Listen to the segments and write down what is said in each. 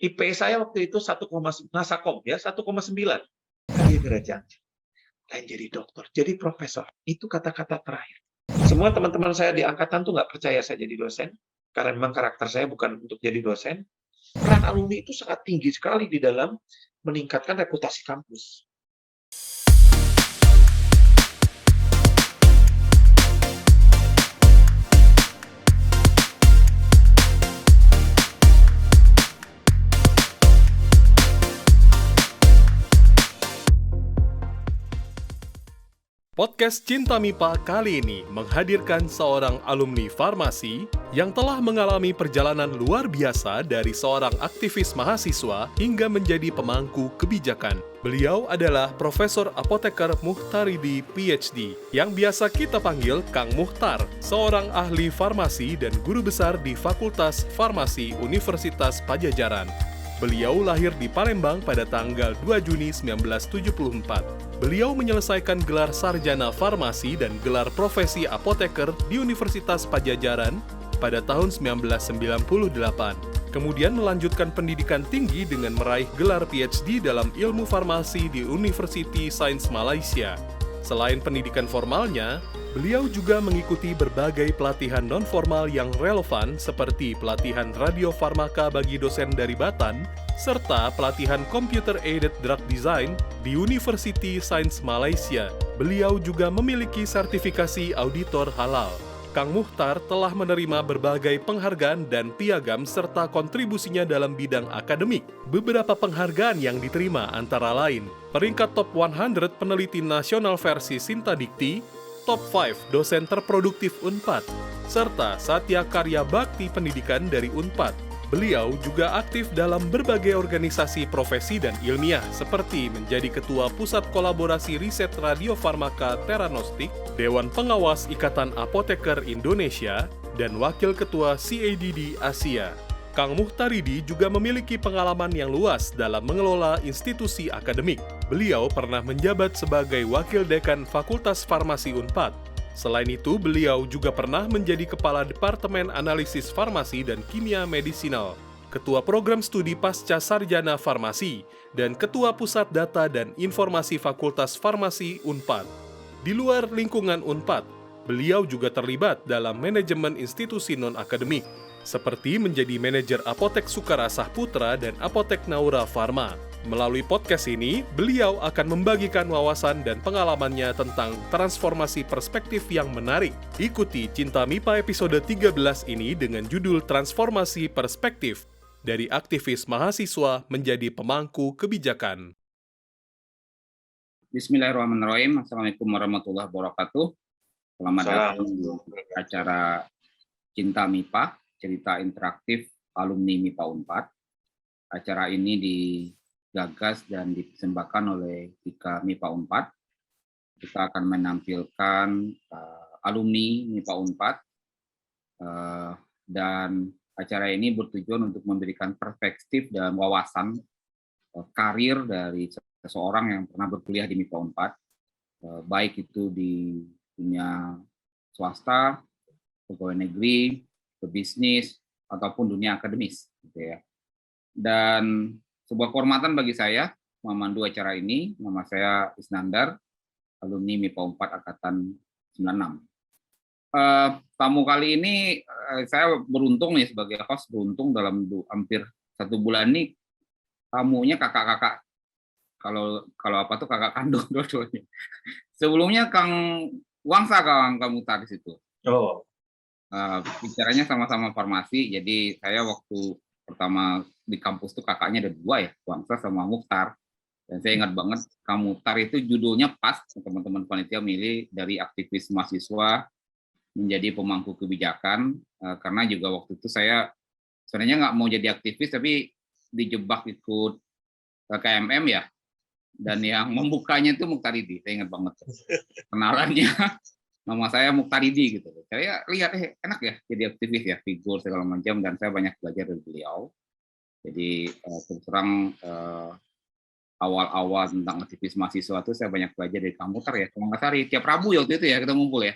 IP saya waktu itu 1, Nasakom ya 1,9. Gara-gara janji. Lain jadi dokter, jadi profesor. Itu kata-kata terakhir. Semua teman-teman saya di angkatan tuh nggak percaya saya jadi dosen, karena memang karakter saya bukan untuk jadi dosen. Peran alumni itu sangat tinggi sekali di dalam meningkatkan reputasi kampus. Podcast Cinta MIPA kali ini menghadirkan seorang alumni farmasi yang telah mengalami perjalanan luar biasa dari seorang aktivis mahasiswa hingga menjadi pemangku kebijakan. Beliau adalah Profesor Apoteker Muhtaridi PhD, yang biasa kita panggil Kang Muhtar, seorang ahli farmasi dan guru besar di Fakultas Farmasi Universitas Padjadjaran. Beliau lahir di Palembang pada tanggal 2 Juni 1974. Beliau menyelesaikan gelar sarjana farmasi dan gelar profesi apoteker di Universitas Padjadjaran pada tahun 1998. Kemudian melanjutkan pendidikan tinggi dengan meraih gelar PhD dalam ilmu farmasi di University Science Malaysia. Selain pendidikan formalnya, beliau juga mengikuti berbagai pelatihan non-formal yang relevan seperti pelatihan radiofarmaka bagi dosen dari Batan, serta pelatihan Computer Aided Drug Design di University Science Malaysia. Beliau juga memiliki sertifikasi auditor halal. Kang Muhtar telah menerima berbagai penghargaan dan piagam serta kontribusinya dalam bidang akademik. Beberapa penghargaan yang diterima antara lain peringkat top 100 peneliti nasional versi Sintadikti, top 5 dosen terproduktif UNPAD, serta Satya Karya Bakti Pendidikan dari UNPAD. Beliau juga aktif dalam berbagai organisasi profesi dan ilmiah seperti menjadi Ketua Pusat Kolaborasi Riset Radiofarmaka Theranostik, Dewan Pengawas Ikatan Apoteker Indonesia, dan Wakil Ketua CADD Asia. Kang Muhtaridi juga memiliki pengalaman yang luas dalam mengelola institusi akademik. Beliau pernah menjabat sebagai Wakil Dekan Fakultas Farmasi UNPAD. Selain itu, beliau juga pernah menjadi Kepala Departemen Analisis Farmasi dan Kimia Medisinal, Ketua Program Studi Pasca Sarjana Farmasi, dan Ketua Pusat Data dan Informasi Fakultas Farmasi UNPAD. Di luar lingkungan UNPAD, beliau juga terlibat dalam manajemen institusi non-akademik, seperti menjadi manajer Apotek Sukarasah Putra dan Apotek Naura Pharma. Melalui podcast ini, beliau akan membagikan wawasan dan pengalamannya tentang transformasi perspektif yang menarik. Ikuti Cinta MIPA episode 13 ini dengan judul Transformasi Perspektif, dari aktivis mahasiswa menjadi pemangku kebijakan. Bismillahirrahmanirrahim. Assalamualaikum warahmatullahi wabarakatuh. Selamat datang di acara Cinta MIPA, cerita interaktif alumni MIPA UNPAD. Acara ini digagas dan dipersembahkan oleh Ika MIPA UNPAD. Kita akan menampilkan alumni MIPA UNPAD, dan acara ini bertujuan untuk memberikan perspektif dan wawasan karir dari seseorang yang pernah berkuliah di MIPA UNPAD, baik itu di dunia swasta, pegawai negeri, pebisnis, ataupun dunia akademis, gitu ya. Dan sebuah kehormatan bagi saya memandu acara ini. Nama saya Isnandar, alumni MIPA UNPAD Angkatan 96. Tamu kali ini saya beruntung nih sebagai host, beruntung dalam hampir 1 bulan nih tamunya kakak-kakak. Kalau apa tuh kakak kandung dua-duanya. Sebelumnya Kang Wangsa, Kang Muhtar di situ. Oh. Bicaranya sama-sama farmasi, jadi saya waktu pertama di kampus tuh kakaknya ada 2 ya, Wangsa sama Muhtar. Dan saya ingat banget Kang Muhtar itu judulnya pas, teman-teman panitia milih dari aktivis mahasiswa menjadi pemangku kebijakan, karena juga waktu itu saya sebenarnya nggak mau jadi aktivis tapi dijebak ikut KMM ya, dan yang membukanya itu Muhtaridi. Saya ingat banget kenalannya. Nama saya Muhtaridi gitu. Saya lihat enak ya jadi aktivis ya, figur segala macam, dan saya banyak belajar dari beliau. Jadi terus terang awal-awal tentang aktivis mahasiswa itu saya banyak belajar dari Kang Muhtar ya. Kalau nggak salah tiap Rabu ya waktu itu ya kita ngumpul ya.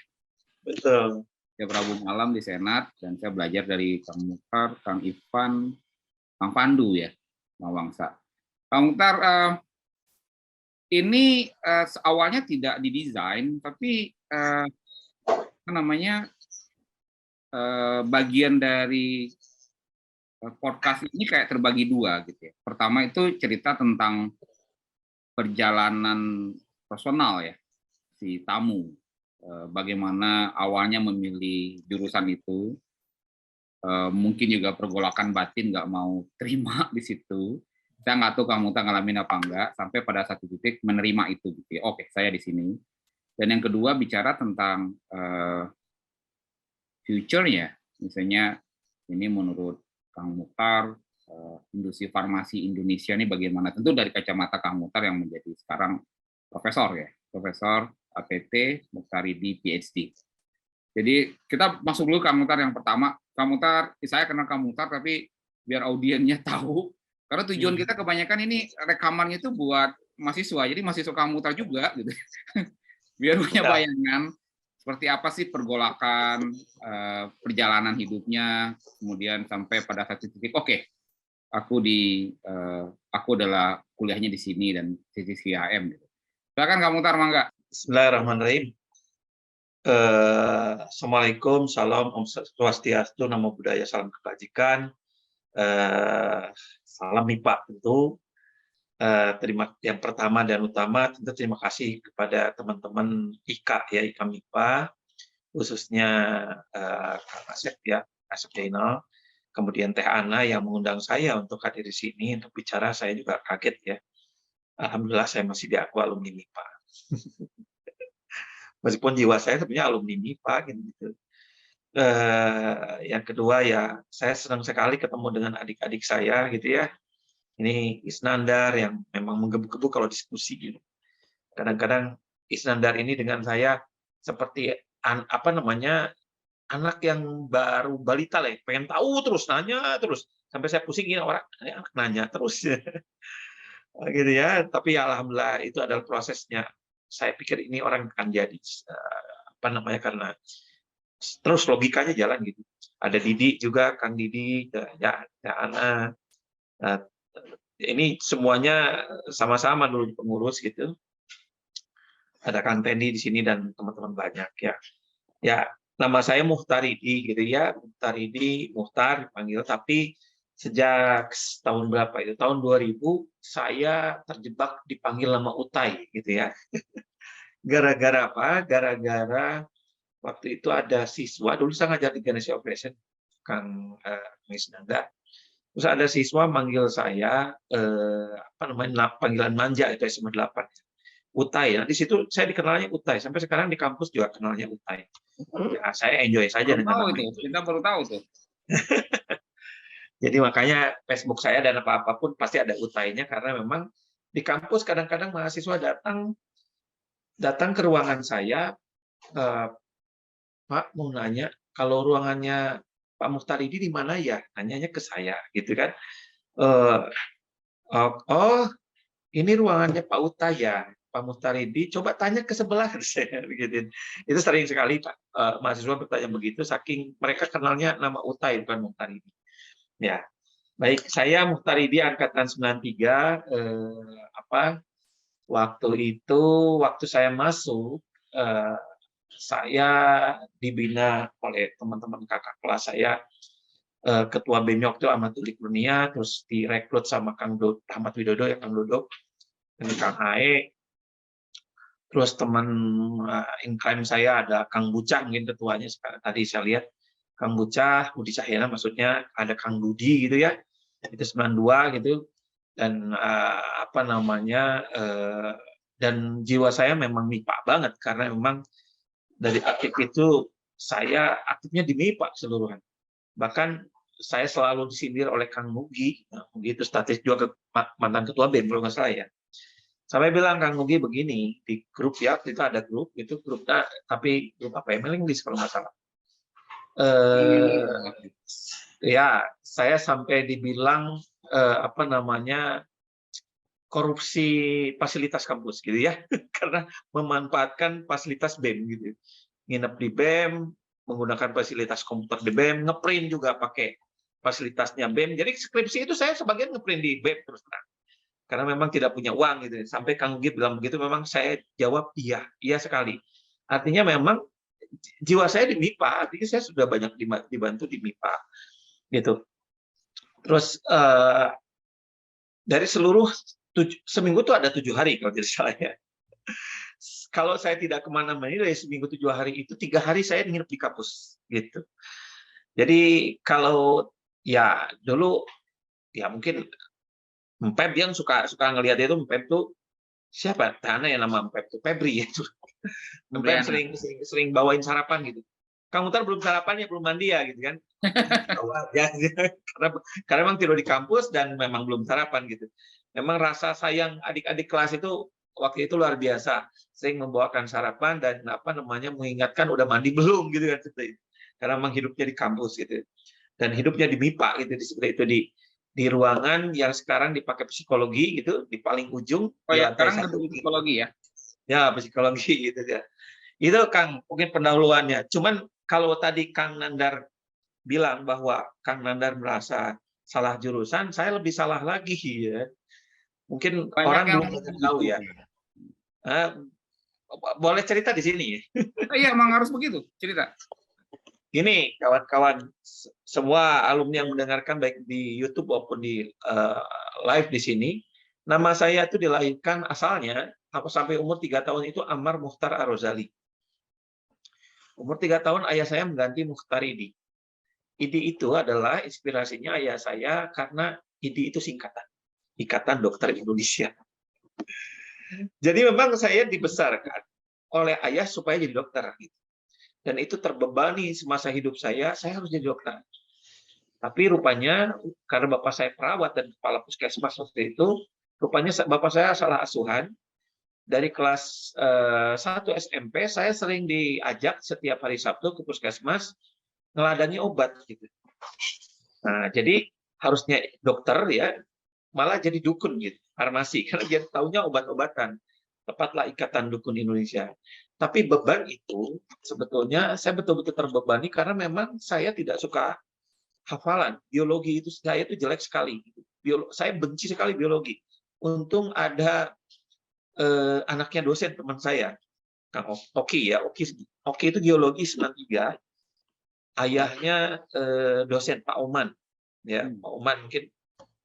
Betul. Tiap Rabu malam di Senat, dan saya belajar dari Kang Muhtar, Kang Ivan, Kang Pandu ya. Mawangsa. Kang Mukhtar, ini awalnya tidak didesain, tapi apa namanya, bagian dari podcast ini kayak terbagi dua gitu ya. Pertama itu cerita tentang perjalanan personal ya, si tamu. Bagaimana awalnya memilih jurusan itu, mungkin juga pergolakan batin nggak mau terima di situ. Saya nggak tahu kamu ngalamin apa enggak, sampai pada satu titik menerima itu gitu ya. Oke, saya di sini. Dan yang kedua bicara tentang future-nya, misalnya ini menurut Kang Mukhtar, industri farmasi Indonesia ini bagaimana? Tentu dari kacamata Kang Mukhtar yang menjadi sekarang profesor ya, Profesor APT Mukhtaridi PhD. Jadi kita masuk dulu Kang Mukhtar yang pertama. Kang Mukhtar, saya kenal Kang Mukhtar tapi biar audiennya tahu, karena tujuan kita kebanyakan ini rekamannya itu buat mahasiswa, jadi mahasiswa Kang Mukhtar juga gitu. Biar punya bayangan seperti apa sih pergolakan perjalanan hidupnya, kemudian sampai pada satu titik, oke, aku adalah kuliahnya di sini dan sisi HM. Gitu. Silakan Kang Mukhtar, mangga. Bismillahirrahmanirrahim. Assalamualaikum, salam, Om Swastiastu, Namo Buddhaya, salam kebajikan, salam MIPA tentu. Yang pertama dan utama tentu terima kasih kepada teman-teman IKA ya, IKA MIPA, khususnya Kang Asep ya, Asep Jainal, kemudian Teh Ana yang mengundang saya untuk hadir di sini untuk bicara. Saya juga kaget ya. Alhamdulillah saya masih diaku alumni MIPA. Meskipun jiwa saya sebenarnya alumni MIPA gitu. Yang kedua ya, saya senang sekali ketemu dengan adik-adik saya gitu ya. Ini Isnandar yang memang menggebu-gebu kalau diskusi gitu. Kadang-kadang Isnandar ini dengan saya seperti anak yang baru balita lah, pengen tahu terus, nanya terus, sampai saya pusingin orang, anak nanya terus, gitu ya. Tapi ya, alhamdulillah itu adalah prosesnya. Saya pikir ini orang akan jadi karena terus logikanya jalan gitu. Ada Didi juga, Kang Didi, ya Ana. Ini semuanya sama-sama dulu pengurus gitu. Ada Kang Tendi di sini dan teman-teman banyak ya. Ya, nama saya Mukhtaridi gitu ya, Mukhtar dipanggil, tapi sejak tahun berapa itu? Tahun 2000 saya terjebak dipanggil nama Utai gitu ya. Gara-gara apa? Gara-gara waktu itu ada siswa, dulu saya ngajar di Ganesha Operation, Kang Misnanda. Terus ada siswa manggil saya panggilan manja itu SMA 8. Utai. Nah, di situ saya dikenalnya Utai. Sampai sekarang di kampus juga kenalnya Utai. Ya, saya enjoy saja dengan nama itu. Kita baru tahu tuh. Jadi makanya Facebook saya dan apapun pasti ada Utainya, karena memang di kampus kadang-kadang mahasiswa datang ke ruangan saya, Pak mau nanya, kalau ruangannya Pak Mukhtaridi di mana ya? Nanyanya ke saya, gitu kan? Oh, ini ruangannya Pak Utai ya, Pak Mukhtaridi. Coba tanya ke sebelah, begitu. Itu sering sekali mahasiswa bertanya begitu, saking mereka kenalnya nama Utai bukan Mukhtaridi. Ya, baik. Saya Mukhtaridi angkatan 93. Waktu saya masuk, saya dibina oleh teman-teman kakak kelas saya. Ketua BEMYOK itu Ahmad Tulik Kurnia, terus direkrut sama Kang Ahmad Widodo ya, Kang Dodo, dan Kang Ae. Terus teman in-crime saya ada Kang Bucah, mungkin ketuanya tadi saya lihat. Kang Bucah, Budi Cahyana maksudnya, ada Kang Dudi gitu ya, itu 92 gitu, dan dan jiwa saya memang MIPA banget, karena memang dari aktif itu saya aktifnya di MIPA seluruhan. Bahkan saya selalu disindir oleh Kang Nugi, Nugi itu statis juga mantan ketua BEM kalau nggak salah ya. Sampai bilang Kang Nugi begini, di grup ya, itu ada grup, itu grupnya, tapi grup apa ya, mailing list kalau nggak salah. Ya, saya sampai dibilang korupsi fasilitas kampus gitu ya, karena memanfaatkan fasilitas BEM gitu. Nginep di BEM, menggunakan fasilitas komputer di BEM, ngeprint juga pakai fasilitasnya BEM. Jadi skripsi itu saya sebagian ngeprint di BEM terus terang. Karena memang tidak punya uang gitu. Sampai Kang Gip bilang begitu, memang saya jawab iya, iya sekali. Artinya memang jiwa saya di MIPA, artinya saya sudah banyak dibantu di MIPA gitu. Terus dari seluruh seminggu tuh ada 7 hari kalau tidak salah ya. Kalau saya tidak kemana-mana dari seminggu 7 hari itu 3 hari saya nginep di kampus gitu. Jadi kalau ya dulu ya mungkin Mpep yang suka ngelihat itu, Mpep tuh siapa? Tana yang nama Mpep tuh Febri ya. Mpep sering bawain sarapan gitu. Kang Mutar belum sarapan ya, belum mandi ya gitu kan. Ya, karena memang tidur di kampus dan memang belum sarapan gitu. Memang rasa sayang adik-adik kelas itu waktu itu luar biasa. Sering membawakan sarapan dan mengingatkan udah mandi belum gitu kan. Karena memang hidupnya di kampus gitu. Dan hidupnya di MIPA gitu, seperti itu di ruangan yang sekarang dipakai psikologi gitu, di paling ujung. Oh ya, lantai sekarang satu. gedung psikologi ya? Ya, psikologi gitu ya. Itu Kang, mungkin pendahuluannya. Cuman kalau tadi Kang Nandar bilang bahwa Kang Nandar merasa salah jurusan, saya lebih salah lagi ya. Mungkin Banyak orang yang belum tahu ya. Boleh cerita di sini. Iya, emang harus begitu cerita. Gini, kawan-kawan, semua alumni yang mendengarkan baik di YouTube maupun di live di sini, nama saya itu dilahirkan asalnya sampai umur 3 tahun itu Ammar Mukhtar Ar-Rozali. Umur 3 tahun ayah saya mengganti Mukhtar Idi. Idi itu adalah inspirasinya ayah saya karena Idi itu singkatan, Ikatan Dokter Indonesia. Jadi memang saya dibesarkan oleh ayah supaya jadi dokter. Dan itu terbebani semasa hidup saya harus jadi dokter. Tapi rupanya karena bapak saya perawat dan kepala puskesmas waktu itu, rupanya bapak saya salah asuhan. Dari kelas 1 SMP, saya sering diajak setiap hari Sabtu ke puskesmas ngeladani obat gitu. Nah, jadi harusnya dokter ya, malah jadi dukun gitu, farmasi, karena dia taunya obat-obatan. Tepatlah Ikatan Dukun Indonesia. Tapi beban itu sebetulnya saya betul-betul terbebani karena memang saya tidak suka hafalan. Biologi itu saya itu jelek sekali. Saya benci sekali biologi. Untung ada anaknya dosen teman saya, Kang Oki ya. Oki itu geologi 93. Ayahnya dosen Pak Oman. Ya, Pak Oman mungkin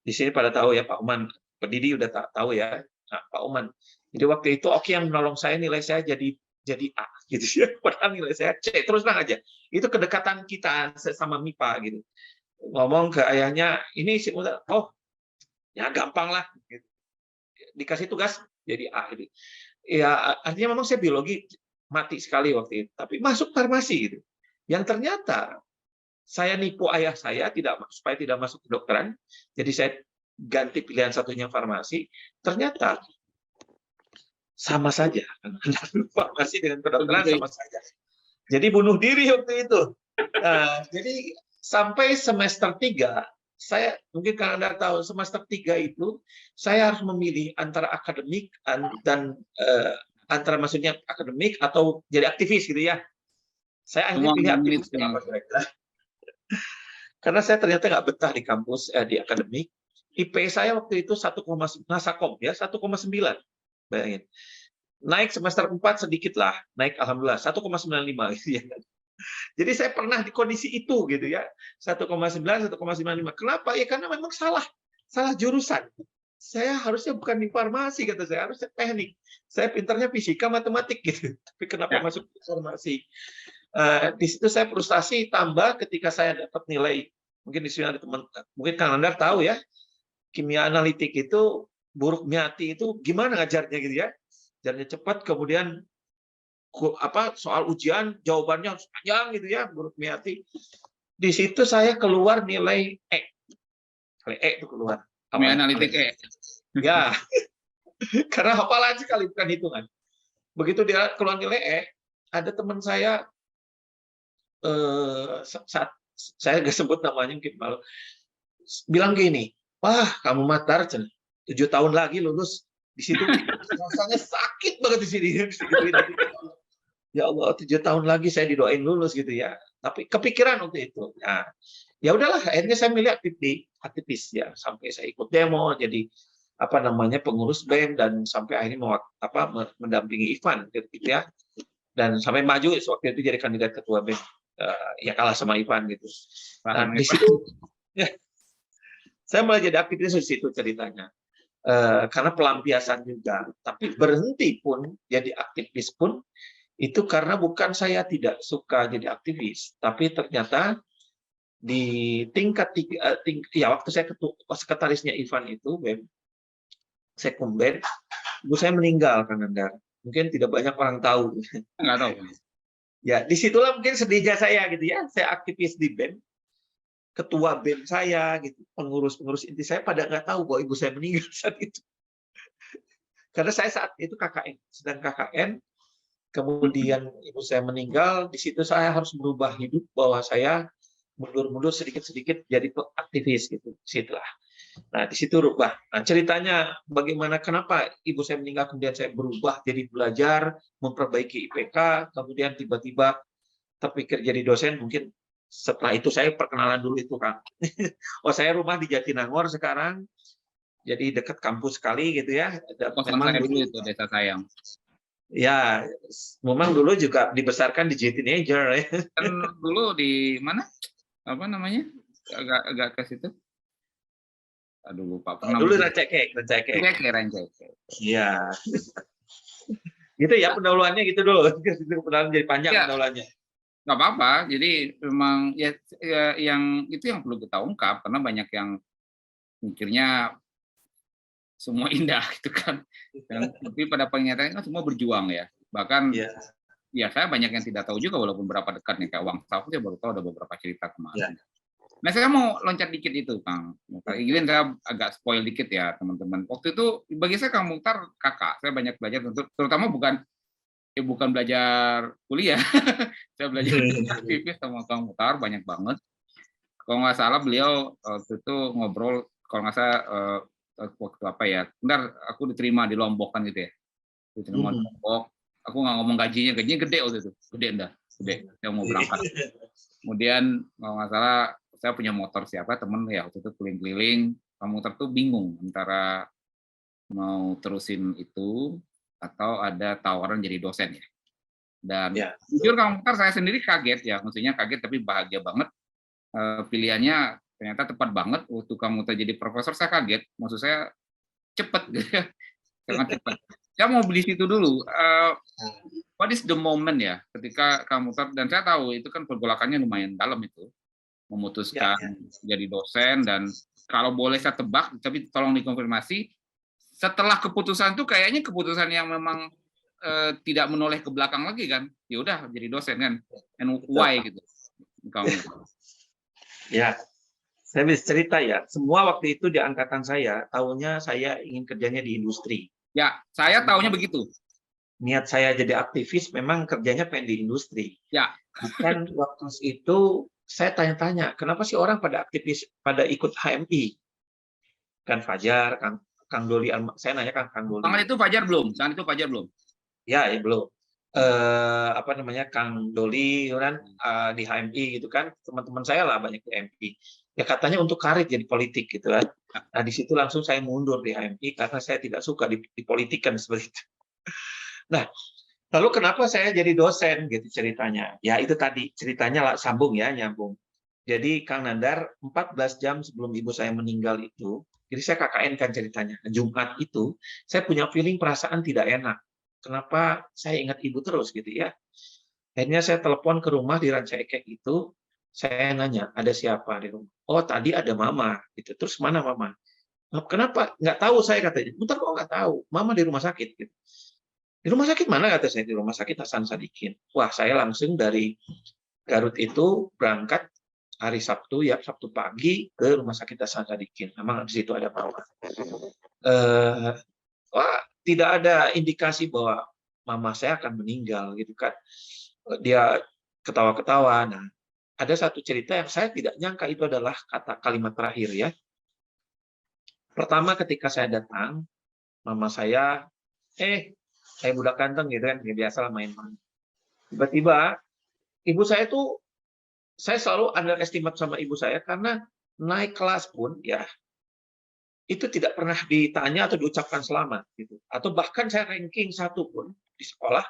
di sini pada tahu ya, Pak Oman. Pendidi udah tahu ya. Nah, Pak Oman. Jadi waktu itu Oki yang menolong saya, nilai saya jadi A gitu ya. Padahal nilai saya C, terus terang aja. Itu kedekatan kita sama MIPA gitu. Ngomong ke ayahnya, ini sih oh ya gampang lah. Gitu. Dikasih tugas jadi A gitu. Ya artinya memang saya biologi mati sekali waktu itu, tapi masuk farmasi gitu. Yang ternyata saya nipu ayah saya supaya tidak masuk kedokteran. Jadi saya ganti pilihan satunya farmasi. Ternyata sama saja. Farmasi dengan kedokteran sama saja. Jadi bunuh diri waktu itu. Jadi sampai semester 3, saya mungkin Kang Anda tahu, semester 3 itu saya harus memilih antara akademik dan antara maksudnya akademik atau jadi aktivis gitu ya. Saya akhirnya pilih aktivis. Kenapa kira-kira? Karena saya ternyata nggak betah di kampus di akademik. IP saya waktu itu 1,9 Nasakom ya, 1,9. Bayangin. Naik semester 4 sedikit lah, naik alhamdulillah 1,95 gitu ya. Jadi saya pernah di kondisi itu gitu ya. 1,9, 1,95. Kenapa? Ya karena memang salah jurusan. Saya harusnya bukan di farmasi kata saya, harusnya teknik. Saya pintarnya fisika, matematik gitu. Tapi kenapa masuk farmasi? Di situ saya frustasi tambah ketika saya dapat nilai, mungkin di sini ada teman, mungkin Kang Nandar tahu ya, kimia analitik itu Buruk Miati itu gimana ngajarnya gitu ya. Ajarnya cepat, kemudian soal ujian jawabannya harus panjang gitu ya, Buruk Miati. Di situ saya keluar nilai E. Nilai E itu keluar. Kimia analitik E. Ya. Karena hafalan sekali bukan hitungan. Begitu dia keluar nilai E, ada teman saya saya nggak sebut namanya mungkin malu, bilang gini, wah kamu matar 7 tahun lagi lulus. Di situ rasanya sakit banget di sini. Ya Allah, 7 tahun lagi saya didoain lulus gitu ya. Tapi kepikiran waktu itu. Nah, Ya udahlah, akhirnya saya milih aktivis ya, sampai saya ikut demo, jadi pengurus BEM, dan sampai akhirnya mendampingi Ivan gitu ya, dan sampai maju waktu itu jadi kandidat ketua BEM. Ya kalah sama Ivan gitu. Nah, di situ ya, saya mulai jadi aktivis di situ ceritanya. Karena pelampiasan juga. Tapi berhenti pun jadi aktivis pun itu karena bukan saya tidak suka jadi aktivis, tapi ternyata di waktu saya sekretarisnya Ivan itu BEM, Sekum BEM, ibu saya meninggal, Kang Nandar. Mungkin tidak banyak orang tahu. Nggak tahu. Ya, disitulah mungkin sedihnya saya gitu ya. Saya aktivis di BEM, ketua BEM saya gitu, pengurus inti saya pada nggak tahu bahwa ibu saya meninggal saat itu. Karena saya saat itu KKN, sedang KKN, kemudian ibu saya meninggal, di situ saya harus berubah hidup bahwa saya mundur-mundur sedikit-sedikit jadi aktivis gitu. Situlah. Nah, di situ rubah. Nah, ceritanya bagaimana kenapa ibu saya meninggal kemudian saya berubah jadi belajar, memperbaiki IPK, kemudian tiba-tiba terpikir jadi dosen. Mungkin setelah itu saya perkenalan dulu itu, Kang. Oh, saya rumah di Jatinangor sekarang. Jadi dekat kampus sekali gitu ya. Kosan saya dulu itu Desa Sayang. Ya, memang dulu juga dibesarkan di Jatinager ya. Kan dulu di mana? Apa namanya? Agak ke situ. Aduh lupa. Dulu Rancakek. Iya. Gitu ya pendahuluannya gitu dulu. Pendahuluan jadi panjang ya. Pendahuluannya. Nggak apa-apa. Jadi memang ya yang itu yang perlu kita ungkap karena banyak yang mikirnya semua indah gitu kan. Tapi pada kenyataannya kan semua berjuang ya. Bahkan ya saya banyak yang tidak tahu juga walaupun berapa dekat nih kayak Wang Safu, saya baru tahu ada beberapa cerita kemarin. Nah, saya mau loncat dikit itu, Kang. Ingin saya agak spoil dikit ya, teman-teman. Waktu itu bagi saya Kang Mukhtar kakak. Saya banyak belajar, terutama bukan belajar kuliah. Saya belajar aktivis sama Kang Mukhtar banyak banget. Kalau nggak salah beliau waktu itu ngobrol, kalau nggak salah waktu apa ya? Bentar, aku diterima di Lombok kan gitu ya. Diterima di Lombok. Aku nggak ngomong gajinya gede waktu itu, gede. Saya mau berangkat. Kemudian kalau nggak salah saya punya motor siapa temen ya waktu itu keliling-keliling, kamu tuh bingung antara mau terusin itu atau ada tawaran jadi dosen ya. Dan jujur kamu saya sendiri kaget ya, maksudnya kaget tapi bahagia banget. Pilihannya ternyata tepat banget. Waktu kamu jadi profesor saya kaget, maksud saya cepet gitu ya, sangat cepat. Saya mau beli situ dulu. What is the moment ya ketika kamu dan saya tahu itu kan pergolakannya lumayan dalam itu. Memutuskan jadi dosen dan kalau boleh saya tebak, tapi tolong dikonfirmasi, setelah keputusan itu kayaknya keputusan yang memang tidak menoleh ke belakang lagi kan, ya udah jadi dosen kan, and why gitu. Kamu. Ya, saya bisa cerita ya, semua waktu itu di angkatan saya, tahunya saya ingin kerjanya di industri. Ya, saya tahunya begitu. Niat saya jadi aktivis memang kerjanya pengen di industri. Ya. Bukan waktu itu saya tanya-tanya, kenapa sih orang pada aktivis, pada ikut HMI? Kan Fajar, Kang Doli, saya nanya Kang Doli. Tangan itu Fajar belum? Ya, belum. Kang Doli kan di HMI gitu kan, teman-teman saya lah banyak di HMI. Ya katanya untuk karir jadi politik gitu kan. Nah di situ langsung saya mundur di HMI karena saya tidak suka dipolitikan seperti itu. Nah, lalu kenapa saya jadi dosen gitu ceritanya? Ya itu tadi ceritanya lah sambung ya, nyambung. Jadi Kang Nandar 14 jam sebelum ibu saya meninggal itu, jadi saya KKN kan ceritanya. Jumat itu saya punya feeling perasaan tidak enak. Kenapa saya ingat ibu terus gitu ya? Akhirnya saya telepon ke rumah di Rancaikek itu, saya nanya ada siapa di rumah. Oh tadi ada mama gitu. Terus mana mama? Kenapa? Nggak tahu saya katanya. Bentar kok nggak tahu? Mama di rumah sakit gitu. Di rumah sakit mana kata saya? Di rumah sakit Hasan Sadikin. Wah, saya langsung dari Garut itu berangkat hari Sabtu ya, Sabtu pagi ke rumah sakit Hasan Sadikin. Memang di situ ada mama. Wah, tidak ada indikasi bahwa mama saya akan meninggal gitu kan. Dia ketawa-ketawa. Nah, ada satu cerita yang saya tidak nyangka itu adalah kalimat terakhir ya. Pertama ketika saya datang, mama saya, saya budak ganteng gitu kan, biasa lah main-main. Tiba-tiba ibu saya tuh saya selalu underestimate sama ibu saya karena naik kelas pun ya itu tidak pernah ditanya atau diucapkan selamat gitu. Atau bahkan saya ranking 1 pun di sekolah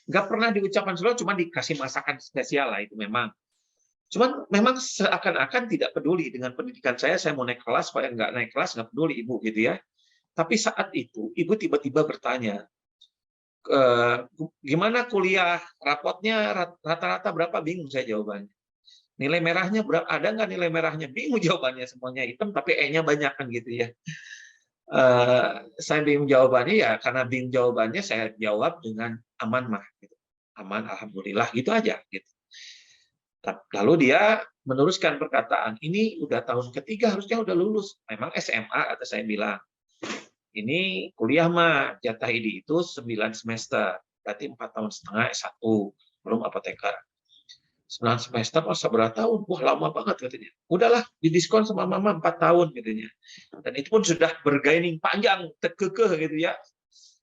nggak pernah diucapkan selamat, cuma dikasih masakan spesial lah itu memang. Cuman memang seakan-akan tidak peduli dengan pendidikan saya mau naik kelas, supaya nggak naik kelas, nggak peduli ibu gitu ya. Tapi saat itu, ibu tiba-tiba bertanya, gimana kuliah, rapotnya rata-rata berapa, bingung saya jawabannya. Nilai merahnya berapa, ada nggak nilai merahnya, bingung jawabannya, semuanya hitam, tapi E-nya banyak kan gitu ya. Saya bingung jawabannya ya, karena bingung jawabannya, saya jawab dengan aman mah. Gitu. Aman, alhamdulillah, gitu aja. Gitu. Lalu dia meneruskan perkataan, ini udah tahun ketiga harusnya udah lulus. Memang SMA atau saya bilang. Ini kuliah mah jatah ID itu 9 semester. Berarti 4 tahun setengah S1, belum apoteker. 9 semester masa berapa tahun? Wah, lama banget katanya. Udahlah, didiskon sama mama 4 tahun katanya. Dan itu pun sudah bergaining panjang, kekeh gitu ya.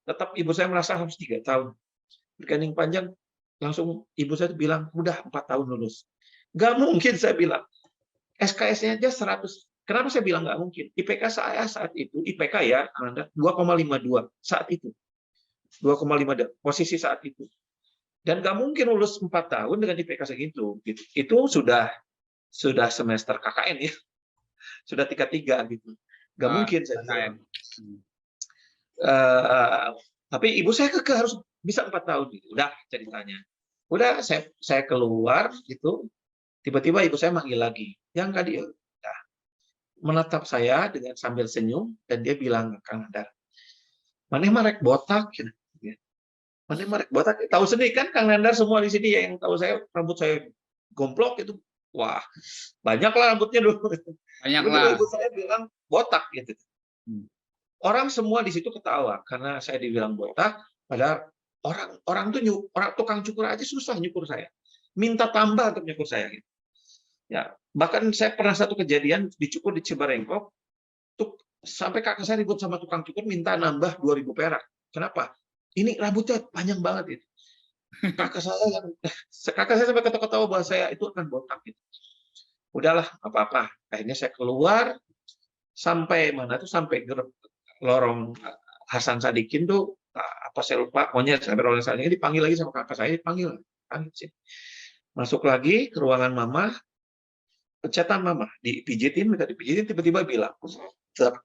Tetap ibu saya merasa harus 3 tahun. Bergaining panjang, langsung ibu saya bilang, udah 4 tahun lulus. Nggak mungkin saya bilang. SKS-nya aja 100. Kenapa saya bilang nggak mungkin? IPK saya saat itu, IPK ya, 2,52 saat itu. 2,52 posisi saat itu. Dan nggak mungkin lulus 4 tahun dengan IPK segitu. Gitu. Itu sudah semester KKN ya. Sudah 3 gitu. Nggak mungkin saya bilang. Tapi ibu saya kekeh harus bisa 4 tahun. Gitu. Udah ceritanya. Udah saya keluar gitu. Tiba-tiba ibu saya manggil lagi. Yang tadi menatap saya dengan sambil senyum dan dia bilang, Kang Nandar, maneh marek botak gitu. Maneh marek botak. Tahu sendiri kan Kang Nandar, semua di sini yang tahu saya rambut saya gomplok itu. Wah, banyak lah rambutnya dulu. Banyak Dulu lah. ibu saya bilang botak gitu. Orang semua di situ ketawa karena saya dibilang botak, padahal orang tukang cukur aja susah nyukur saya. Minta tambah untuk nyukur saya gitu. Ya, bahkan saya pernah satu kejadian dicukur di Cibarengkok, sampai kakak saya ribut sama tukang cukur minta nambah 2.000 perak. Kenapa? Ini rambutnya panjang banget itu. Kakak saya sampai ketawa-ketawa bahwa saya itu akan botak gitu. Udahlah, apa-apa. Akhirnya saya keluar sampai mana tuh, sampai lorong Hasan Sadikin tuh, apa saya lupa, pokoknya sampai lorong Sadikin dipanggil lagi sama kakak saya, dipanggil sih. Masuk lagi ke ruangan mama, pencetan mama, dipijitin tiba-tiba bilang,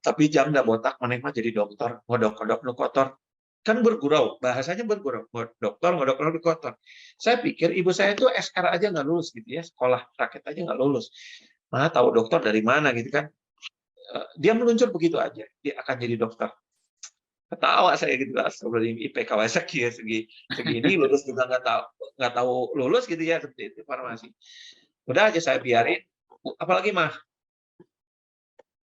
tapi jam dah botak, maneh mah jadi dokter, ngodok-ngodok nu kotor. Kan bergurau, bahasanya bergurau, dokter ngodok-ngodok kotor. Saya pikir ibu saya itu SR aja nggak lulus gitu ya, sekolah rakyat aja nggak lulus. Mana tahu dokter dari mana gitu kan. Dia meluncur begitu aja, dia akan jadi dokter. Ketawa saya gitu, sebelum IPK segini lulus juga nggak tahu lulus gitu ya, seperti itu farmasi. Udah aja saya biarin. Apalagi mah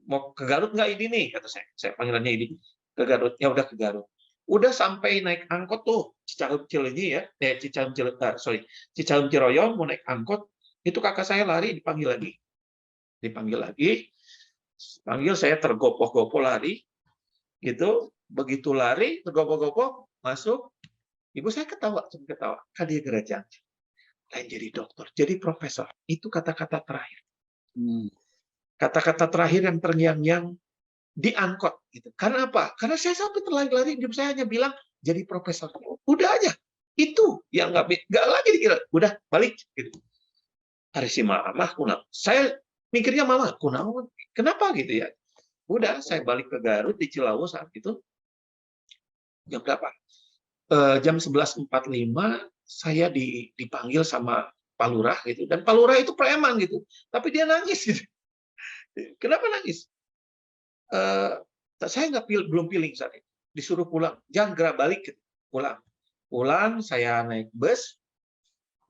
mau ke Garut nggak ini nih, kata saya panggilannya ini, ke Garut. Ya udah ke Garut. Udah sampai naik angkot tuh Cicahem Cileunyi ya, Cicahem Ciroyom mau naik angkot, itu kakak saya lari, dipanggil lagi, panggil saya tergopoh-gopoh lari, gitu. Begitu lari tergopoh-gopoh masuk, ibu saya ketawa, Kadia Gerajang, lain jadi dokter, jadi profesor. Itu kata-kata terakhir. Kata-kata terakhir yang terngiang-ngiang di angkot gitu. Karena apa? Karena saya sampai terlari-lari, hidup saya hanya bilang jadi profesor. Udah aja. Itu yang nggak lagi dikira. Udah balik gitu. Hari si mama kunang. Saya mikirnya mama kunang. Kenapa gitu ya? Udah saya balik ke Garut di Cilawu saat itu. Jam berapa? Jam 11.45 saya dipanggil sama Pak Lurah gitu. Dan Pak Lurah itu preman gitu. Tapi dia nangis gitu. Kenapa nangis? Saya belum feeling saat itu. Disuruh pulang, jangan gerak balik, pulang. Saya naik bus,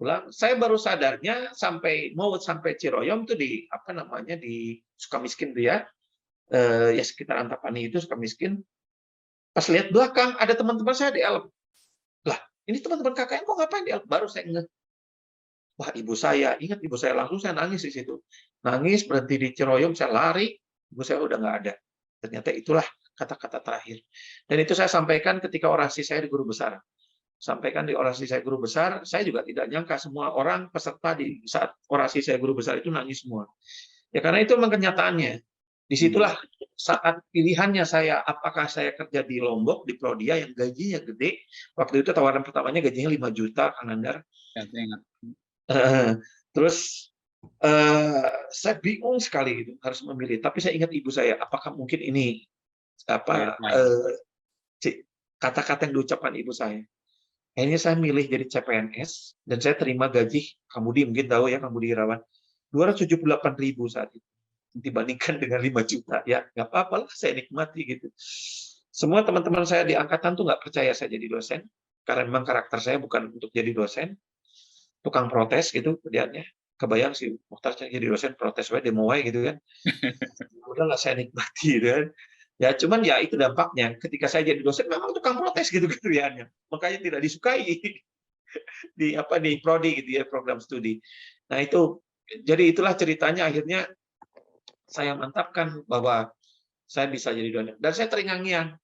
pulang. Saya baru sadarnya mau sampai Ciroyom tuh di Sukamiskin tuh ya, ya sekitar Antapani itu Sukamiskin. Pas lihat belakang ada teman-teman saya di Elm. Lah, ini teman-teman KKN kok ngapain di Elm? Baru saya ingat. Wah, ingat ibu saya, langsung saya nangis di situ. Nangis, berhenti di Ciroyom, saya lari, ibu saya udah nggak ada. Ternyata itulah kata-kata terakhir. Dan itu saya sampaikan ketika orasi saya di Guru Besar. sampaikan di orasi saya guru besar, saya juga tidak nyangka semua orang peserta di saat orasi saya guru besar itu nangis semua. Ya karena itu memang kenyataannya. Disitulah saat pilihannya saya, apakah saya kerja di Lombok, di Prodia yang gajinya gede. Waktu itu tawaran pertamanya gajinya 5 juta, Kang Nandar. Ya, saya ingat. Terus saya bingung sekali gitu, harus memilih. Tapi saya ingat ibu saya, apakah mungkin ini kata-kata yang diucapkan ibu saya. Akhirnya saya milih jadi CPNS dan saya terima gaji, Kang Budi mungkin tahu ya, Kang Budi Irawan, 278.000 saat itu dibandingkan dengan 5 juta. Ya nggak apa-apa lah, saya nikmati gitu. Semua teman-teman saya di angkatan tuh nggak percaya saya jadi dosen karena memang karakter saya bukan untuk jadi dosen, tukang protes gitu kerjaannya. Kebayang sih Mukhtar jadi dosen protes wae demo wae gitu kan. Udahlah saya nikmati gitu kan. Ya cuman ya itu dampaknya ketika saya jadi dosen memang tukang protes gitu kerjaannya. Makanya tidak disukai di prodi gitu ya, program studi. Nah itu jadi itulah ceritanya akhirnya saya mantapkan bahwa saya bisa jadi dosen dan saya terngiang-ngiang.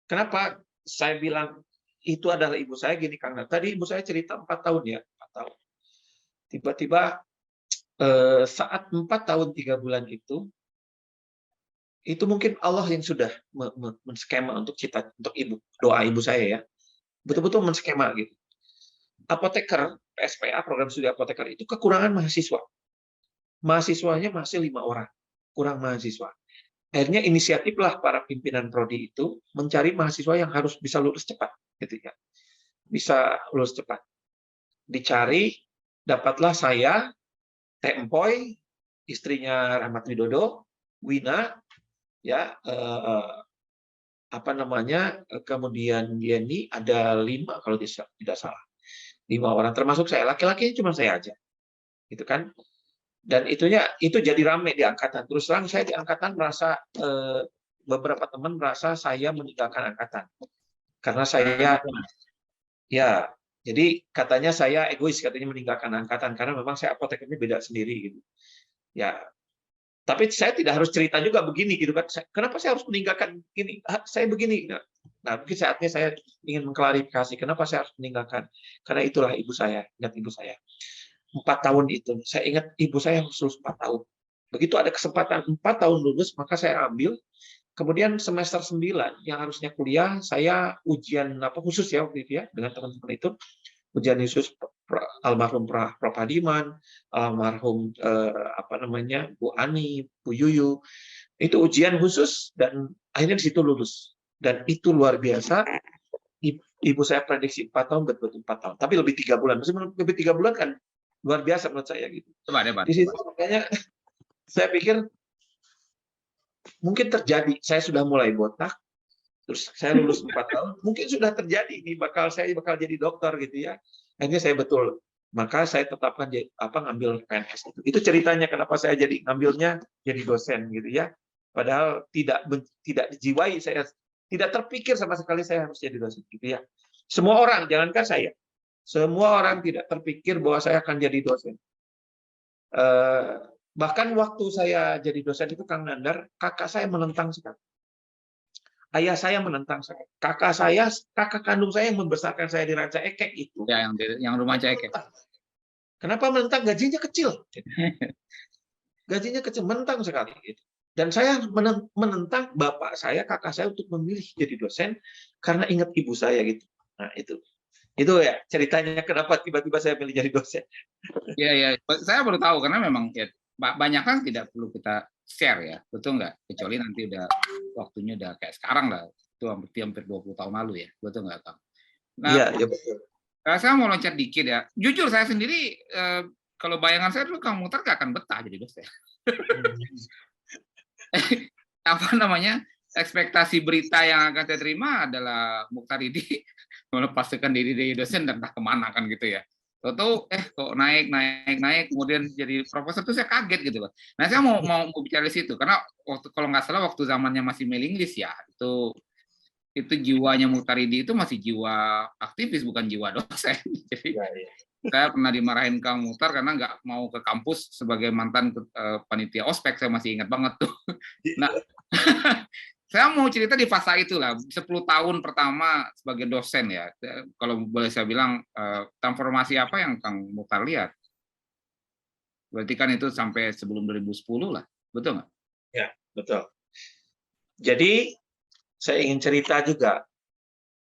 Kenapa saya bilang itu adalah ibu saya gini Kang. Tadi ibu saya cerita 4 tahun ya, 4 tahun. Tiba-tiba saat 4 tahun 3 bulan itu mungkin Allah yang sudah menskema untuk ibu, doa ibu saya ya. Betul-betul menskema gitu. Apoteker, PSPA, program studi apoteker itu kekurangan mahasiswa. Mahasiswanya masih 5 orang, kurang mahasiswa. Akhirnya inisiatiflah para pimpinan prodi itu mencari mahasiswa yang harus bisa lulus cepat, gitu ya. Bisa lulus cepat. Dicari, dapatlah saya, Teh Empoy, istrinya Rahmat Widodo, Wina, ya, kemudian Yeni, ada 5 kalau tidak salah. 5 orang, termasuk saya. Laki-lakinya cuma saya aja, gitu kan. Dan itu jadi rame di angkatan. Terus terang saya di angkatan merasa beberapa teman merasa saya meninggalkan angkatan karena saya ya jadi katanya saya egois, katanya meninggalkan angkatan karena memang saya apotekernya beda sendiri gitu ya. Tapi saya tidak harus cerita juga begini gitu kan, kenapa saya harus meninggalkan ini, saya begini. Nah mungkin saatnya saya ingin mengklarifikasi kenapa saya harus meninggalkan, karena itulah ibu saya. Ingat ibu saya 4 tahun itu, saya ingat ibu saya lulus 4 tahun. Begitu ada kesempatan 4 tahun lulus, maka saya ambil. Kemudian semester 9 yang harusnya kuliah, saya ujian khusus ya waktu itu ya, dengan teman-teman itu, ujian khusus almarhum Prof. Hadiman, almarhum Bu Ani, Bu Yuyu, itu ujian khusus dan akhirnya di situ lulus. Dan itu luar biasa. Ibu saya prediksi 4 tahun, betul-betul 4 tahun. Tapi lebih 3 bulan. Maksudnya lebih 3 bulan kan luar biasa menurut saya gitu. Di situ makanya saya pikir mungkin terjadi, saya sudah mulai botak, terus saya lulus 4 tahun, mungkin sudah terjadi ini saya bakal jadi dokter gitu ya. Akhirnya saya betul, maka saya tetapkan ngambil PNS itu. Itu ceritanya kenapa saya jadi ngambilnya jadi dosen gitu ya. Padahal tidak dijiwai, saya tidak terpikir sama sekali saya harus jadi dosen gitu ya. Semua orang, jangankan saya, semua orang tidak terpikir bahwa saya akan jadi dosen. Bahkan waktu saya jadi dosen itu Kang Nandar, kakak saya menentang sekali. Ayah saya menentang saya. Kakak kandung saya yang membesarkan saya di Ranca Ekek itu. Ya, yang rumah Ranca Ekek. Kenapa menentang? Gajinya kecil. Gajinya kecil, menentang sekali. Dan saya menentang bapak saya, kakak saya untuk memilih jadi dosen karena ingat ibu saya gitu. Nah itu ya ceritanya kenapa tiba-tiba saya pilih jadi dosen. Iya, saya baru tahu karena memang ya, banyak kan tidak perlu kita share ya, betul nggak? Kecuali nanti udah waktunya udah kayak sekarang lah, itu hampir 20 tahun lalu ya, betul nggak Kang? Nah, iya betul. Saya mau loncat dikit ya. Jujur saya sendiri, kalau bayangan saya dulu Kang Mukhtar nggak akan betah jadi dosen. Ekspektasi berita yang akan saya terima adalah Mukhtar ini melepaskan diri dari dosen dan entah kemana kan gitu ya. Tahu kok naik kemudian jadi profesor tuh saya kaget gitu loh. Nah saya mau bicara di situ karena kalau nggak salah waktu zamannya masih mailing list ya itu jiwanya Mukhtaridi itu masih jiwa aktivis bukan jiwa dosen. Jadi saya pernah dimarahin Kang Mukhtar karena nggak mau ke kampus sebagai mantan panitia ospek, saya masih ingat banget tuh. Nah Saya mau cerita di fase itu lah, 10 tahun pertama sebagai dosen ya. Kalau boleh saya bilang, transformasi apa yang Kang Mukhtar lihat? Berarti kan itu sampai sebelum 2010 lah, betul nggak? Ya, betul. Jadi saya ingin cerita juga.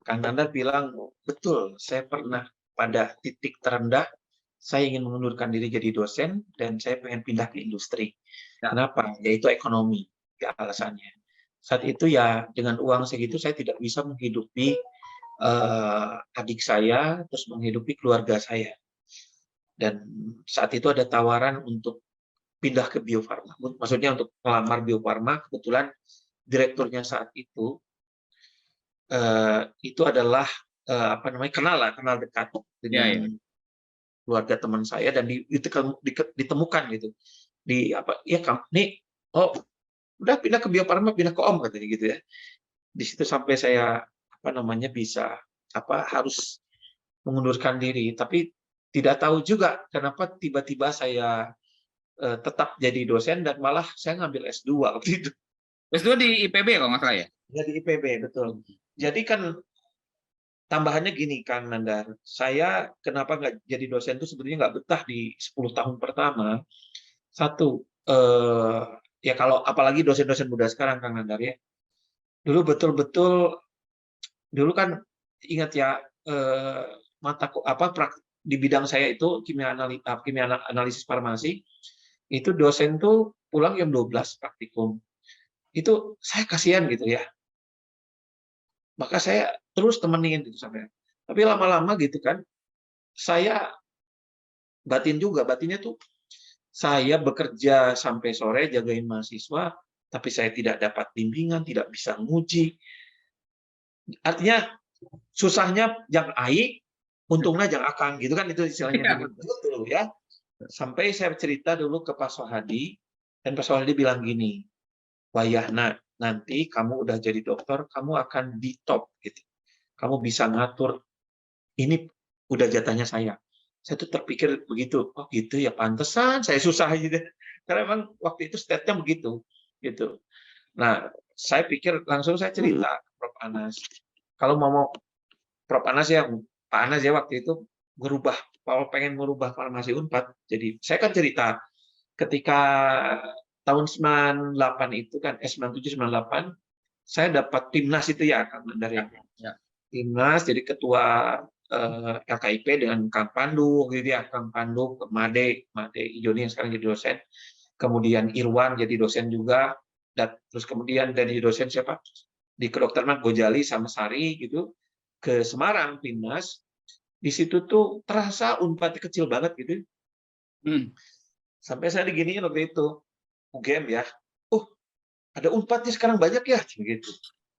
Kang Nanda bilang, betul, saya pernah pada titik terendah, saya ingin mengundurkan diri jadi dosen, dan saya pengen pindah ke industri. Ya. Kenapa? Yaitu ekonomi, ya alasannya. Saat itu ya dengan uang segitu saya tidak bisa menghidupi adik saya, terus menghidupi keluarga saya. Dan saat itu ada tawaran untuk pindah ke Bio Farma. Maksudnya untuk melamar Bio Farma, kebetulan direkturnya saat itu adalah kenal dekat dengan keluarga teman saya, dan ditemukan gitu di udah pindah ke Bio Farma, pindah ke Om katanya gitu ya. Di situ sampai saya bisa harus mengundurkan diri, tapi tidak tahu juga kenapa tiba-tiba saya tetap jadi dosen, dan malah saya ngambil S2 waktu itu. S2 di IPB kalau nggak salah ya? Ya, di IPB, betul. Jadi kan tambahannya gini, Kang Nandar, saya kenapa nggak jadi dosen itu sebenarnya nggak betah di 10 tahun pertama. Satu, ya kalau apalagi dosen-dosen muda sekarang, Kang Nandar ya, dulu betul-betul, dulu kan ingat ya, di bidang saya itu kimia analisis farmasi, itu dosen tuh pulang jam 12 praktikum. Itu saya kasihan gitu ya. Maka saya terus temenin gitu sampai. Tapi lama-lama gitu kan, saya batinnya tuh saya bekerja sampai sore jagain mahasiswa, tapi saya tidak dapat bimbingan, tidak bisa nguji. Artinya susahnya yang ai, untungnya yang akang gitu kan, itu istilahnya dulu ya. Sampai saya cerita dulu ke Pak Sohadi, dan Pak Sohadi bilang gini, Wayahna, nanti kamu udah jadi dokter, kamu akan di top gitu. Kamu bisa ngatur, ini udah jatahnya saya. Saya tuh terpikir begitu, oh gitu ya, pantesan saya susah gitu. Karena memang waktu itu state-nya begitu gitu. Nah, saya pikir langsung saya cerita Prof Anas. Kalau mau Prof Anas ya, Pak Anas ya waktu itu kalau pengen merubah farmasi Unpad. Jadi saya kan cerita ketika tahun 98 itu kan, 97 98, saya dapat timnas itu ya, Kang dari timnas, jadi ketua LKIP dengan Kang Pandu gitu ya, Kang Pandu, Made Ijoni yang sekarang jadi dosen, kemudian Irwan jadi dosen juga, dan terus kemudian dari dosen siapa di kedokteran Gojali sama Sari gitu ke Semarang timnas. Di situ tuh terasa Unpad kecil banget gitu. Sampai saya diginiin waktu itu, UGM ya, ada Unpadnya sekarang banyak ya, gitu.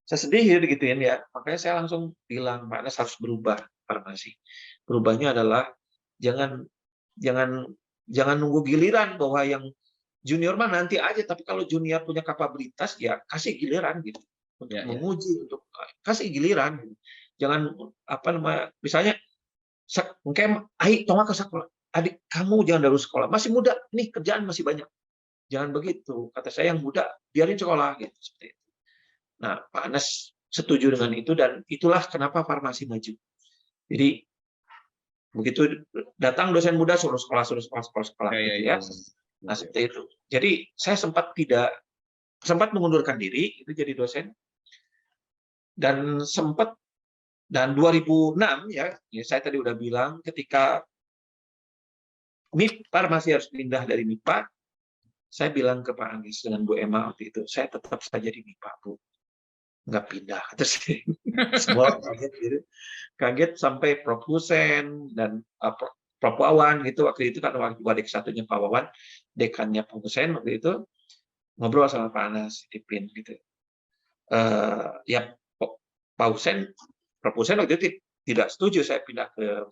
Saya sedih gituin ya, makanya saya langsung bilang, Pak Anas harus berubah farmasi. Berubahnya adalah jangan nunggu giliran bahwa yang junior mah nanti aja, tapi kalau junior punya kapabilitas ya kasih giliran gitu untuk menguji, untuk kasih giliran. Jangan misalnya mungkin tongak ke sekolah, adik kamu jangan dari sekolah, masih muda, nih kerjaan masih banyak. Jangan begitu, kata saya, yang muda biarin sekolah gitu, seperti itu. Nah, Pak Anas setuju dengan itu, dan itulah kenapa farmasi maju. Jadi begitu datang dosen muda suruh sekolah gitu ya. Nah, seperti itu. Jadi saya sempat mengundurkan diri itu jadi dosen, dan 2006 ya saya tadi udah bilang, ketika farmasi harus pindah dari MIPA, saya bilang ke Pak Anies dengan Bu Emma waktu itu, saya tetap saja di MIPA, Bu, nggak pindah. Terus semua kaget gitu, kaget sampai Prof Husen dan Prof Wawan gitu waktu itu kan, waktu adik satunya Pak Wawan, dekannya Prof Husen waktu itu, ngobrol sama Pak Anas di PIN gitu. Ya Pak Husen, Prof Husen waktu itu tidak setuju saya pindah ke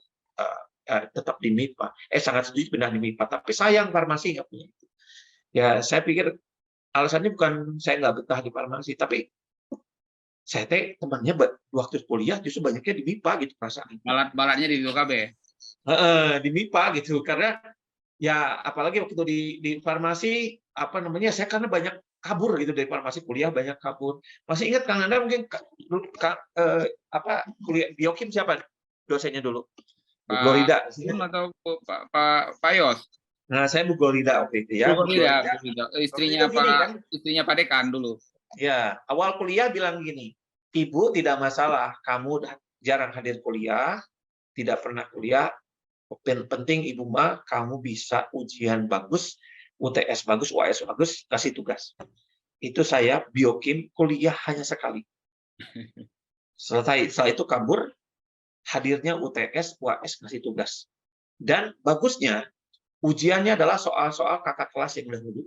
tetap di MIPA. Sangat setuju pindah di MIPA, tapi sayang farmasi nggak punya itu. Ya saya pikir alasannya bukan saya nggak betah di farmasi, tapi saya temannya waktu kuliah justru banyaknya di MIPA gitu perasaan. Balatnya di UKB. Di MIPA gitu, karena ya apalagi waktu di farmasi saya karena banyak kabur gitu dari farmasi, kuliah banyak kabur. Masih ingat Kang Nanda mungkin kuliah biokim siapa dosennya dulu? Bu Pak Glorida. Gun atau Pak Yos? Nah, saya Bu Glorida waktu itu Bu ya. Bu Gorida, Glorida. Waktu itu istrinya gini kan, Pak Dekan dulu. ya awal kuliah bilang gini, Ibu tidak masalah, kamu jarang hadir kuliah, tidak pernah kuliah, penting Ibu mah kamu bisa ujian bagus, UTS bagus, UAS bagus, kasih tugas. Itu saya biokim kuliah hanya sekali. Setelah itu kabur, hadirnya UTS, UAS ngasih tugas. Dan bagusnya ujiannya adalah soal-soal kakak kelas yang dahulu.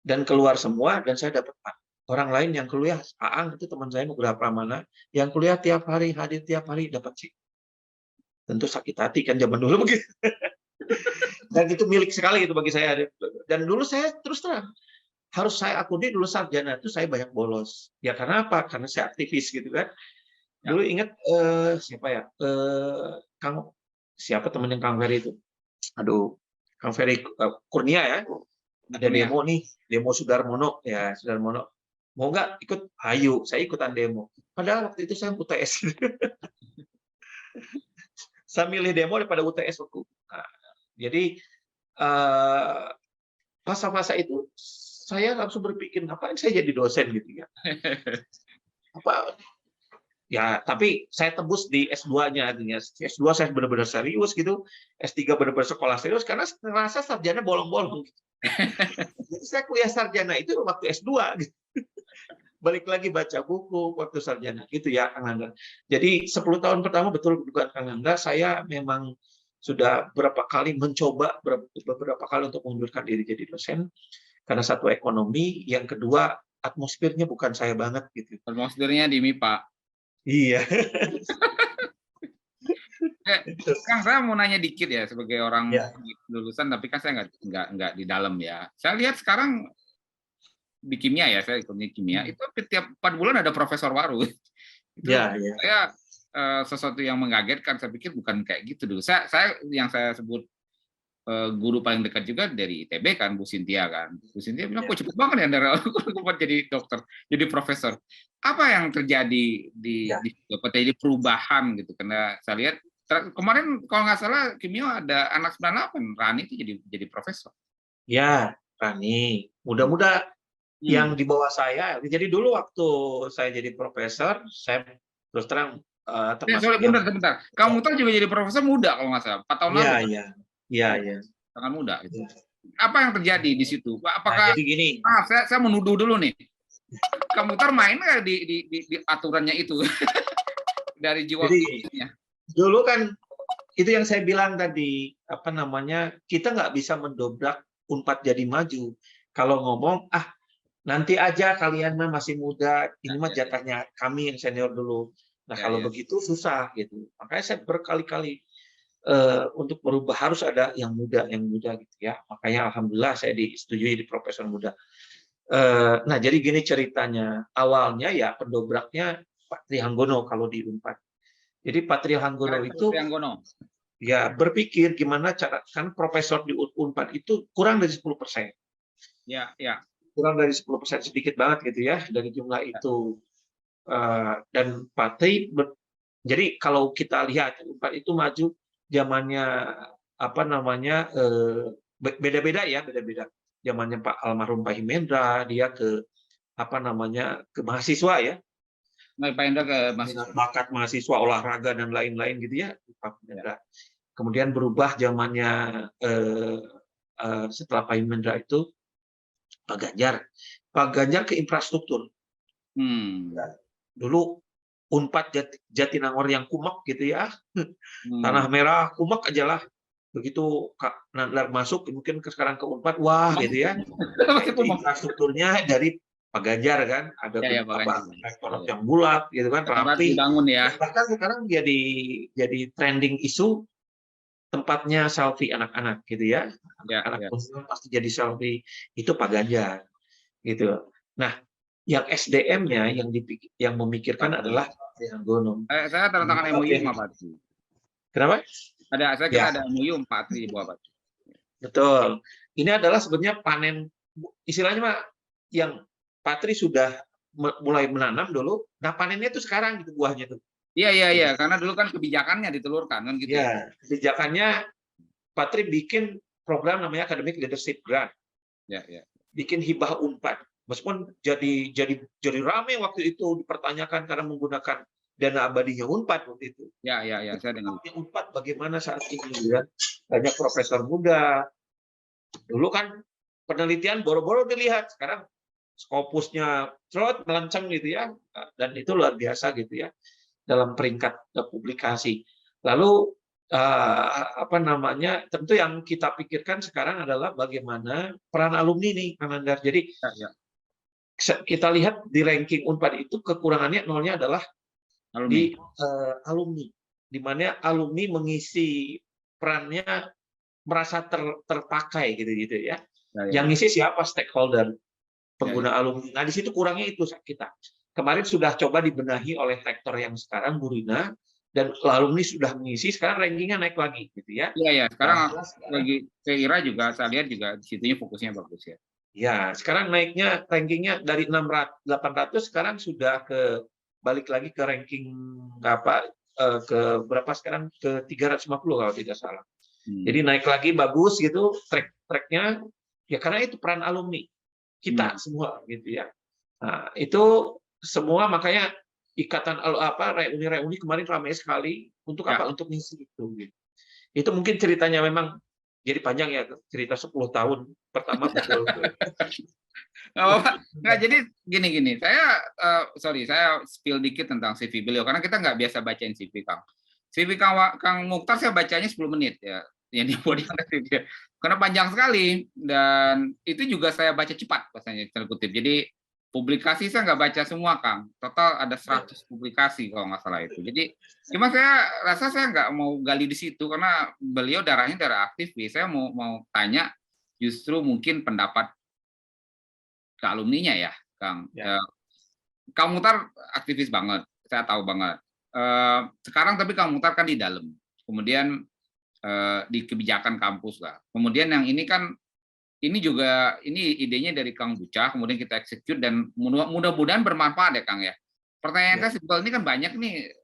Dan keluar semua dan saya dapat A. Orang lain yang kuliah, Aang itu teman saya beberapa mana, yang kuliah tiap hari, hadir tiap hari dapat C. Tentu sakit hati kan zaman dulu begitu. Dan itu milik sekali itu bagi saya. Dan dulu saya terus terang harus saya akui dulu sarjana itu saya banyak bolos. Ya karena apa? Karena saya aktivis gitu kan. Dulu ingat siapa ya? Kang siapa teman yang Kang Ferry itu? Aduh, Kang Ferry Kurnia ya. Ada demo nih, demo Sudarmono ya, Sudarmono. Mau nggak ikut? Ayo, saya ikutan demo. Padahal waktu itu saya UTS. Saya milih demo daripada UTS waktu. Nah, jadi masa-masa itu saya langsung berpikir ngapain saya jadi dosen gitu ya. Apa ya, tapi saya tebus di S2-nya artinya. S2 saya benar-benar serius gitu. S3 benar-benar sekolah serius karena merasa sarjana bolong-bolong. Jadi saya kuliah sarjana itu waktu S2 gitu. Balik lagi baca buku waktu sarjana gitu ya Kang Nanda. Jadi 10 tahun pertama betul bukan Kang Nanda, saya memang sudah beberapa kali mencoba beberapa kali untuk mengundurkan diri jadi dosen karena satu ekonomi, yang kedua atmosfernya bukan saya banget gitu. Atmosfernya di MIPA. Iya. Kang, saya mau nanya dikit ya sebagai orang Ya. lulusan, tapi kan saya nggak di dalam ya. Saya lihat sekarang di kimia ya, saya ikutnya kimia, itu setiap 4 bulan ada profesor baru. Itu Ya. saya sesuatu yang mengagetkan. Saya pikir bukan kayak gitu dulu. Saya yang saya sebut guru paling dekat juga dari ITB kan, Bu Sintia kan. Bu Sintia bilang, kok cepet banget ya dari jadi dokter, jadi profesor. Apa yang terjadi di jadi perubahan gitu? Karena saya lihat kemarin kalau nggak salah kimia ada anak 98, Rani itu jadi profesor. Ya, Rani. Mudah-mudahan yang di bawah saya. Jadi dulu waktu saya jadi profesor, saya terus terang termasuk Bentar. Kamu tuh juga jadi profesor muda kalau nggak salah, 4 tahun lalu. Iya. Sangat muda. Itu. Apa yang terjadi di situ? Apakah? Nah, jadi gini. Saya menuduh dulu nih. Kamu main nggak di aturannya itu dari jiwa kuliahnya? Dulu kan itu yang saya bilang tadi, kita nggak bisa mendobrak Unpad jadi maju. Kalau ngomong, nanti aja kalian mah masih muda, ini mah jatahnya kami yang senior dulu. Nah kalau begitu susah gitu. Makanya saya berkali-kali untuk merubah harus ada yang muda gitu ya. Makanya alhamdulillah saya disetujui di profesor muda. Nah jadi gini ceritanya. Awalnya ya pendobraknya Pak Trihanggono kalau di Unpad. Jadi Pak Trihanggono itu ya berpikir gimana cara, kan profesor di Unpad itu kurang dari 10%. Ya. Kurang dari 10%, sedikit banget gitu ya dari jumlah itu. Dan Pak Tri, jadi kalau kita lihat Unpad itu maju zamannya beda-beda. Zamannya Pak almarhum Pak Himendra, dia ke mahasiswa ya. Pak Himendra ke mahasiswa. Bakat mahasiswa olahraga dan lain-lain gitu ya, Pak Himendra. Kemudian berubah zamannya setelah Pak Himendra itu Pak Ganjar ke infrastruktur. Dulu Unpad Jatinangor yang kumek gitu ya, tanah merah kumek aja lah. Begitu Kak Nadlar masuk, mungkin sekarang ke Unpad, wah gitu ya. Itu infrastrukturnya dari Pak Ganjar kan, ada rektorat yang bulat gitu kan, rapi. Ya. Bahkan sekarang jadi trending isu tempatnya selfie anak-anak gitu ya. Anak pasti jadi selfie, itu Pak Ganjar gitu. Nah, yang SDM-nya yang memikirkan adalah Pak Trihanggono. Saya tanda tangan MOU sama Pak Tri. Kenapa? Saya kira ada MOU Pak Tri di bawah Pak Tri. Betul. Ini adalah sebenarnya panen, istilahnya mah yang Patri sudah mulai menanam dulu, nah panennya itu sekarang gitu buahnya tuh. Iya, iya, Gitu. iya, karena dulu kan kebijakannya ditelurkan kan gitu ya. Ya, kebijakannya Patri bikin program namanya Academic Leadership Grant, Ya, ya. bikin hibah Unpad. Meskipun jadi rame waktu itu dipertanyakan karena menggunakan dana abadinya Unpad waktu itu. Ya, ya, ya, saya dengar. Unpad bagaimana saat ini ya? Banyak profesor muda. Dulu kan penelitian boro-boro dilihat, sekarang Scopusnya cerot melenceng gitu ya, dan itu luar biasa gitu ya dalam peringkat publikasi. Lalu apa namanya, tentu yang kita pikirkan sekarang adalah bagaimana peran alumni nih, Kang Nandar. Jadi Ya, ya. kita lihat di ranking Unpad itu kekurangannya nolnya adalah Alumni. di alumni, di mana alumni mengisi perannya merasa terpakai gitu ya. Ya, ya. Yang ngisi siapa? Stakeholder, pengguna Ya, ya. alumni. Nah, di situ kurangnya itu kita. Kemarin sudah coba dibenahi oleh rektor yang sekarang, Bu Rina, dan alumni sudah mengisi, sekarang rankingnya naik lagi, gitu ya. Iya, ya. Sekarang Nah, lagi ke IRA juga saya lihat juga di situnya fokusnya bagus ya. ya, sekarang naiknya rankingnya dari 800 sekarang sudah balik lagi ke ranking ke berapa sekarang, ke 350 kalau tidak salah. Jadi naik lagi bagus gitu tracknya, ya karena itu peran alumni kita semua gitu ya. Nah, itu semua makanya ikatan reuni kemarin ramai sekali untuk Ya. apa? Untuk ngisi itu. Gitu. Itu mungkin ceritanya memang jadi panjang ya, cerita 10 tahun pertama betul. Nggak apa-apa. Nggak, jadi gini, saya spill dikit tentang CV beliau, karena kita nggak biasa bacain CV Kang. CV Kang Mukhtar saya bacanya 10 menit ya, yang dia body dia. Karena panjang sekali, dan itu juga saya baca cepat, bahasanya terkutip. Jadi publikasi saya nggak baca semua Kang, total ada 100 publikasi kalau nggak salah itu. Jadi cuma saya rasa saya nggak mau gali di situ, karena beliau darahnya darah aktivis. Saya mau tanya justru mungkin pendapat ke alumninya ya, Kang. Ya. Kang Mukhtar aktivis banget, saya tahu banget. Sekarang tapi Kang Mukhtar kan di dalam, kemudian di kebijakan kampus lah. Kemudian yang ini kan, ini juga ini idenya dari Kang Bucah, kemudian kita execute dan mudah-mudahan bermanfaat ya Kang ya. Pertanyaan saya simpel, ini kan banyak nih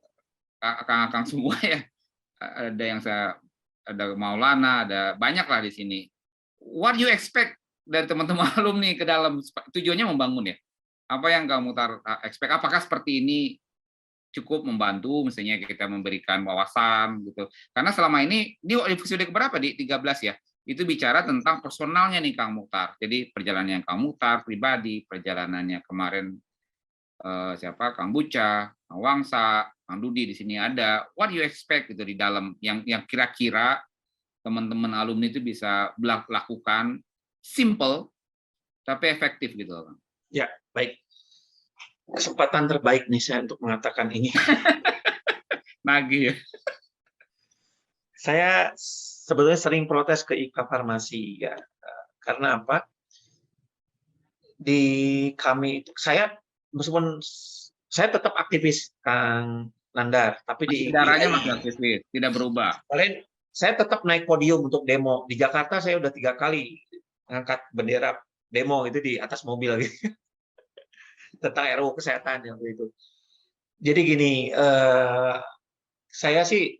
Kang semua ya. Ada yang ada Maulana, ada banyak lah di sini. What you expect dari teman-teman alumni ke dalam, tujuannya membangun ya? Apa yang Kang Mukhtar expect? Apakah seperti ini cukup membantu, misalnya kita memberikan wawasan gitu? Karena selama ini episode keberapa di 13 ya? Itu bicara tentang personalnya nih Kang Mukhtar. Jadi perjalanannya Kang Mukhtar pribadi, perjalanannya kemarin siapa, Kang Buca, Kang Wangsa, Kang Dudi di sini ada. What you expect gitu di dalam yang kira-kira teman-teman alumni itu bisa lakukan, simple tapi efektif gitu Kang. Ya, baik. Kesempatan terbaik nih saya untuk mengatakan ini. Nagih ya. Saya sebetulnya sering protes ke IKA Farmasi ya. Karena apa? Di kami itu meskipun saya tetap aktivis Kang Nandar, tapi di darahnya masih aktivis, tidak berubah. kalian saya tetap naik podium untuk demo. Di Jakarta saya udah 3 kali ngangkat bendera demo itu di atas mobil gitu. Tentang RUU kesehatan yang itu. Jadi gini, saya sih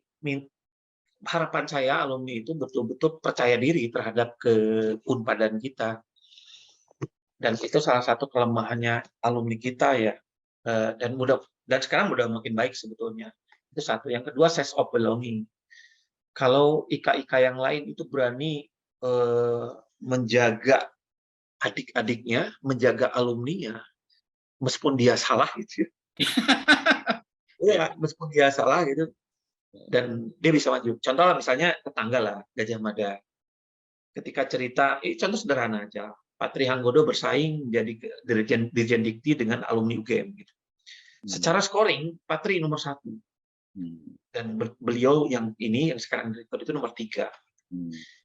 harapan saya alumni itu betul-betul percaya diri terhadap keunpadan kita. Dan itu salah satu kelemahannya alumni kita ya. Dan sekarang udah makin baik sebetulnya. Itu satu. Yang kedua, sense of belonging. Kalau IKA-IKA yang lain itu berani menjaga adik-adiknya, menjaga alumninya, meskipun dia salah gitu. Iya, meskipun dia salah gitu, dan dia bisa maju. Contoh misalnya tetangga lah, Gajah Mada. Ketika cerita, contoh sederhana aja, Patri Hanggodo bersaing jadi Dirjen Dikti dengan alumni UGM. Gitu. Secara scoring, Patri nomor 1. Dan beliau yang sekarang direktur itu nomor 3.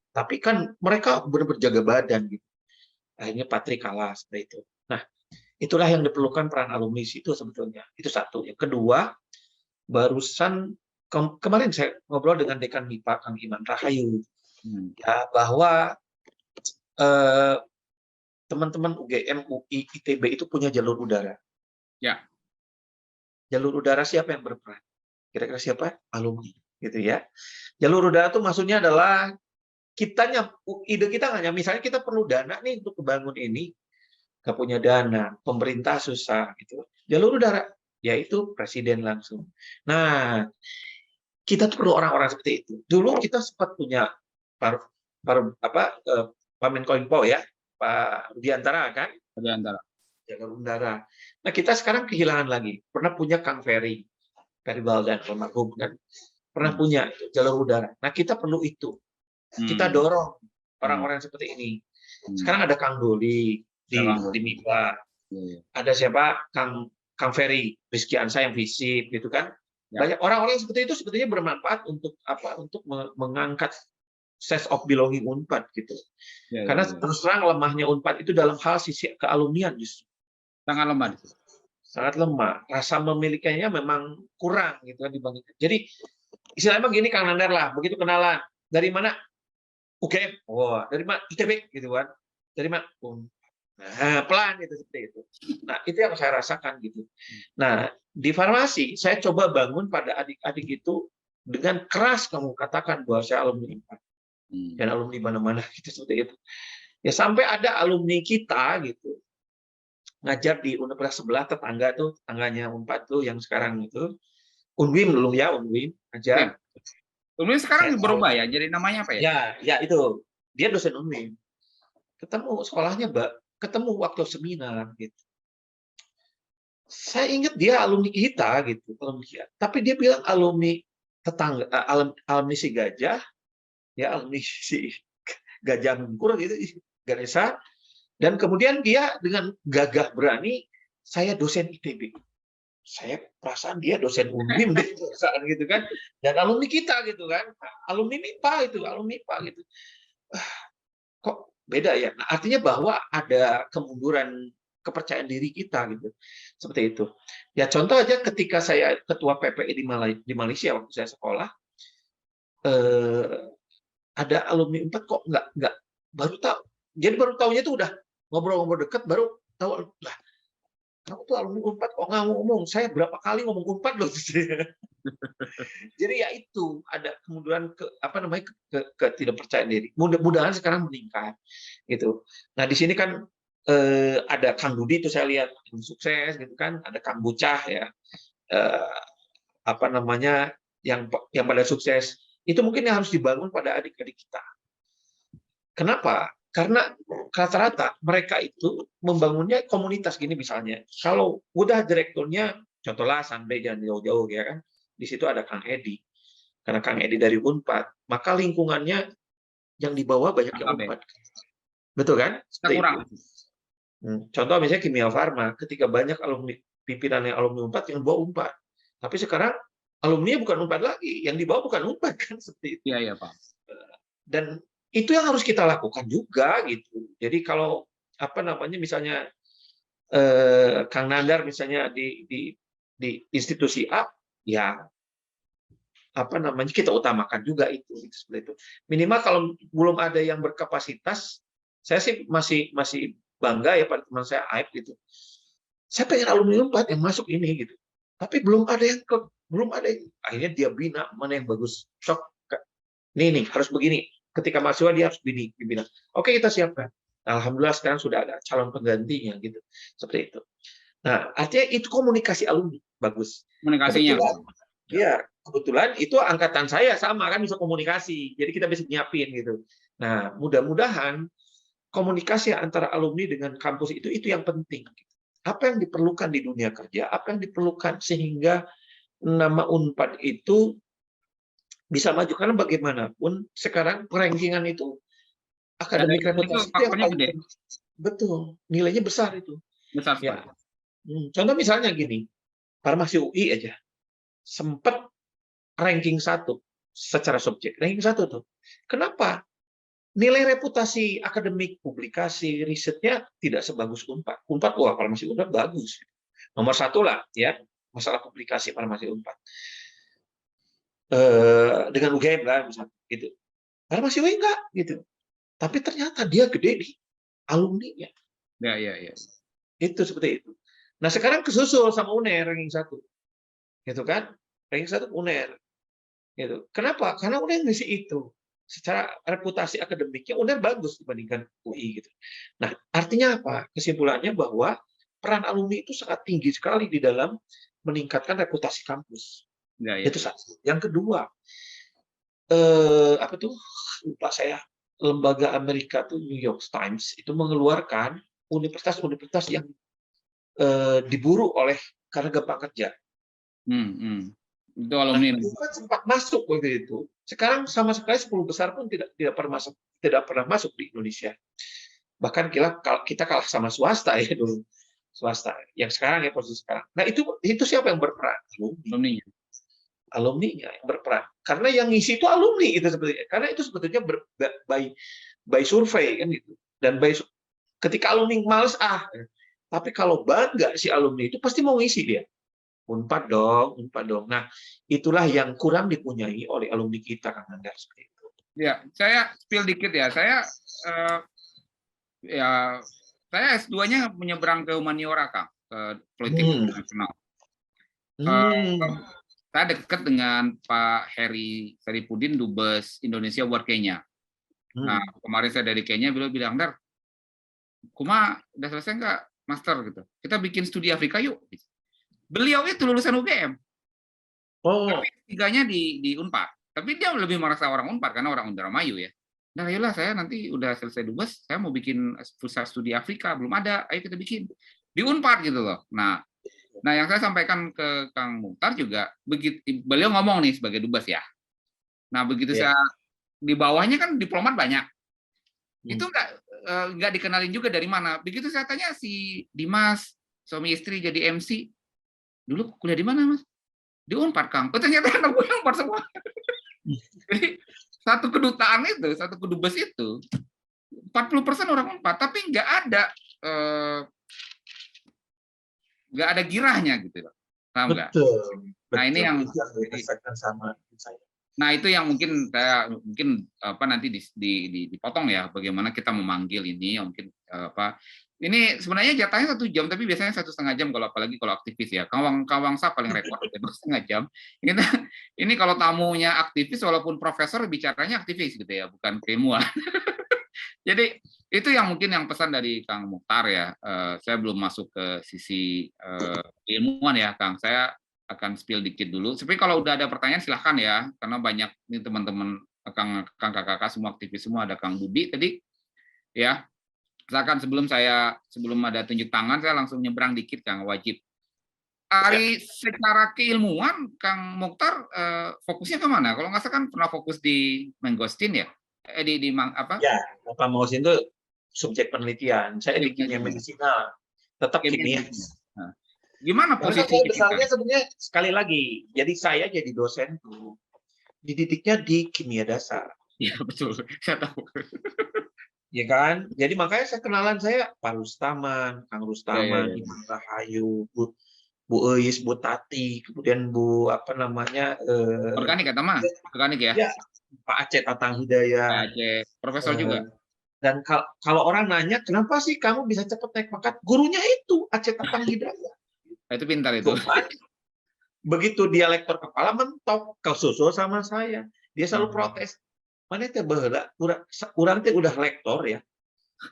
Tapi kan mereka benar-benar jaga badan. Gitu. Akhirnya Patri kalah seperti itu. Nah, itulah yang diperlukan peran alumni itu sebetulnya. Itu satu. Yang kedua, barusan kemarin saya ngobrol dengan Dekan MIPA Kang Iman Rahayu ya, bahwa teman-teman UGM, UI, ITB itu punya jalur udara. Ya. Jalur udara siapa yang berperan? Kira-kira siapa? Alumni, gitu ya. Jalur udara itu maksudnya adalah ide kita hanya misalnya kita perlu dana nih untuk membangun ini, nggak punya dana, pemerintah susah, gitu. Jalur udara, yaitu presiden langsung. Nah, kita tuh perlu orang-orang seperti itu. Dulu kita sempat punya Pak Menkominfo ya, Pak Rudiantara kan, Di antara. jalur udara. Nah, kita sekarang kehilangan lagi. Pernah punya Kang Ferry Baldan, almarhum kan, pernah punya jalur udara. Nah, kita perlu itu. Kita dorong orang-orang seperti ini. Sekarang ada Kang Doli di MIPA. Ada siapa? Kang Ferry, Rizky Ansa yang FISIP gitu kan. Ya. Banyak orang-orang seperti itu sebetulnya bermanfaat untuk apa? Untuk mengangkat sense of belonging Unpad gitu. Karena terus terang lemahnya Unpad itu dalam hal sisi kealumnian justru. Sangat lemah. Sangat lemah. Rasa memilikinya memang kurang gitu kan dibandingkan. Jadi istilahnya begini Kang Nandar lah, begitu kenalan. Dari mana? UGM. Wah, dari mana? ITB gitu kan. Dari mana? Nah, pelan itu seperti itu. Nah, itu yang saya rasakan gitu. Nah, di farmasi saya coba bangun pada adik-adik itu dengan keras kamu katakan bahwa saya alumni Unpad. Dan alumni mana-mana gitu seperti itu. Ya sampai ada alumni kita gitu ngajar di universitas sebelah tetangganya Unpad tuh yang sekarang itu Unwim dulu ya, Unwim ngajar. Unwim sekarang berubah ya, jadi namanya apa ya? Ya itu. Dia dosen Unwim. Ketemu sekolahnya, Mbak, ketemu waktu seminar gitu. Saya ingat dia alumni kita gitu, tapi dia bilang alumni tetangga, alumni si Gajah, ya alumni si Gajah Mungkur gitu, Ganesha. Dan kemudian dia dengan gagah berani, saya dosen ITB. Saya perasaan dia dosen Unwim deh, perasaan gitu kan. Dan alumni kita gitu kan, alumni MIPA itu, alumni MIPA gitu. Kok beda ya? Nah, artinya bahwa ada kemunduran kepercayaan diri kita gitu. Seperti itu. Ya contoh aja ketika saya ketua PPI di Malaysia waktu saya sekolah, ada alumni Unpad kok nggak baru tahu. Jadi baru tahunya itu udah ngobrol-ngobrol dekat baru tahu lah. Kamu tuh alumni Unpad kok nggak ngomong? Saya berapa kali ngomong Unpad loh. Jadi ya itu ada kemunduran ketidakpercayaan diri. Mudah-mudahan sekarang meningkat gitu. Nah di sini kan ada Kang Dudi itu saya lihat sukses gitu kan. Ada Kang Bucah ya yang pada sukses. Itu mungkin yang harus dibangun pada adik-adik kita. Kenapa? Karena rata-rata mereka itu membangunnya komunitas gini misalnya. Kalau udah direkturnya, contohlah Sanbe jangan jauh-jauh ya kan, di situ ada Kang Edi. Karena Kang Edi dari Unpad, maka lingkungannya yang di bawah banyak yang Unpad. Betul kan? Kurang. Contoh misalnya Kimia Farma, ketika banyak alumni pimpinan yang alumni Unpad yang bawa Unpad. Tapi sekarang alumni bukan Unpad lagi, yang di bawah bukan Unpad kan seperti itu. Iya, Pak. Dan itu yang harus kita lakukan juga gitu. Jadi kalau misalnya Kang Nandar misalnya di institusi A, ya kita utamakan juga itu seperti itu. Minimal kalau belum ada yang berkapasitas, saya sih masih bangga ya pada teman saya Aib gitu. Saya pengen alumni Unpad yang masuk ini gitu. Tapi belum ada yang akhirnya dia bina mana yang bagus. Sok nih harus begini. Ketika mahasiswa dia harus dibina. Oke, kita siapkan. Alhamdulillah sekarang sudah ada calon penggantinya gitu. Seperti itu. Nah, artinya itu komunikasi alumni bagus. Komunikasinya. Kebetulan itu angkatan saya sama kan bisa komunikasi. Jadi kita bisa nyiapin gitu. Nah, mudah-mudahan komunikasi antara alumni dengan kampus itu yang penting. Apa yang diperlukan di dunia kerja, apa yang diperlukan sehingga nama Unpad itu bisa maju, karena bagaimanapun sekarang rankingan itu akademik reputasi itu yang paling betul, nilainya besar itu. Besar ya. Contoh misalnya gini, farmasi UI aja sempat ranking 1 secara subjek, ranking 1 tuh. Kenapa? Nilai reputasi akademik, publikasi, risetnya tidak sebagus Unpad. Wah farmasi Unpad bagus, nomor 1 lah ya masalah publikasi farmasi Unpad. Dengan UGM lah misalnya gitu. Farmasi UI enggak gitu. Tapi ternyata dia gede di alumninya. Ya, ya, ya. Itu seperti itu. Nah sekarang kesusul sama UNER ranking 1, gitu kan? Ranking 1 UNER, gitu. Kenapa? Karena UNER ngisi itu. Secara reputasi akademiknya UNER bagus dibandingkan UI, gitu. Nah artinya apa? Kesimpulannya bahwa peran alumni itu sangat tinggi sekali di dalam meningkatkan reputasi kampus. Ya, ya. Itu satu. Yang kedua, apa tuh? Lupa saya. Lembaga Amerika tuh New York Times itu mengeluarkan universitas-universitas yang diburu oleh karena gampang kerja. Itu Nah, alumni. itu kan sempat masuk waktu itu. Sekarang sama sekali 10 besar pun tidak pernah masuk di Indonesia. Bahkan kita kalah sama swasta ya dulu. Swasta. Yang sekarang ya posisi sekarang. Nah, itu siapa yang berperan? Alumni. Alumni. Alumninya yang berperan. Karena yang ngisi itu alumni itu sebetulnya. Karena itu sebetulnya by survei kan gitu. Dan ketika alumni males tapi kalau bangga si alumni itu pasti mau ngisi dia. Unpad dong. Nah, itulah yang kurang dipunyai oleh alumni kita, Kang Nandar, seperti itu. Ya, saya spill dikit ya. Saya S2-nya menyeberang ke humaniora, Kang, ke politik internasional. Saya dekat dengan Pak Heri Saripudin, Dubes Indonesia buat Kenya. Nah, kemarin saya dari Kenya, beliau bilang, Dar, Kuma udah selesai nggak master gitu? Kita bikin studi Afrika yuk. Beliau itu lulusan UGM. Tapi tiganya di Unpad. Tapi dia lebih merasa orang Unpad karena orang Indramayu ya. Nah, ayolah saya nanti udah selesai Dubes, saya mau bikin pusat studi Afrika, belum ada, ayo kita bikin. Di Unpad gitu loh. Nah, yang saya sampaikan ke Kang Mukhtar juga, begitu beliau ngomong nih sebagai Dubes ya. Nah, begitu saya di bawahnya kan diplomat banyak. Itu nggak dikenalin juga dari mana. Begitu saya tanya si Dimas, suami istri jadi MC, dulu kuliah di mana, Mas? Di Unpad, Kang. Oh, ternyata anak gue Unpad semua. Jadi satu kedutaan itu, satu kedubes itu 40% orang Unpad, tapi nggak ada girahnya gitu loh. Paham nggak? Nah, ini yang dirasakan sama saya. Nah, itu yang mungkin nanti dipotong ya, bagaimana kita memanggil ini, mungkin ini sebenarnya jatahnya 1 jam, tapi biasanya 1,5 jam apalagi kalau aktivis ya. Kawang sap paling rekor 2,5 jam. Ini kalau tamunya aktivis, walaupun profesor bicaranya aktivis gitu ya, bukan keilmuan. Jadi itu yang mungkin yang pesan dari Kang Mukhtar ya. Saya belum masuk ke sisi keilmuan ya, Kang. Saya akan spill dikit dulu. Tapi kalau udah ada pertanyaan silahkan ya, karena banyak nih teman-teman kakak-kakak semua aktivis semua, ada Kang Budi tadi ya. Misalkan sebelum ada tunjuk tangan, saya langsung nyebrang dikit, Kang, wajib. Secara keilmuan, Kang Mukhtar fokusnya kemana? Kalau nggak salah kan pernah fokus di mangostin ya? Ya, mangostin itu subjek penelitian. Saya di kimia medisinal, tetap kimia. Nah, gimana posisi besarnya sebenarnya sekali lagi. Jadi saya jadi dosen tuh dididiknya di kimia dasar. Iya betul, saya tahu. Ya kan, jadi makanya kenalan saya Pak Rustaman, Kang Rustaman, Ibu Rahayu, Bu Eis, Bu Tati, kemudian Bu organik ya, Tama? Organik ya? Ya, Pak Aceh Tatang Hidayat. Aceh, profesor juga. Dan kalau orang nanya, kenapa sih kamu bisa cepat naik pangkat? Gurunya itu Aceh Tatang Hidayat. Itu pintar itu. Begitu dia lektor kepala mentok, kesusul sama saya. Dia selalu protes. Mana teh baheula urang teh udah lektor ya.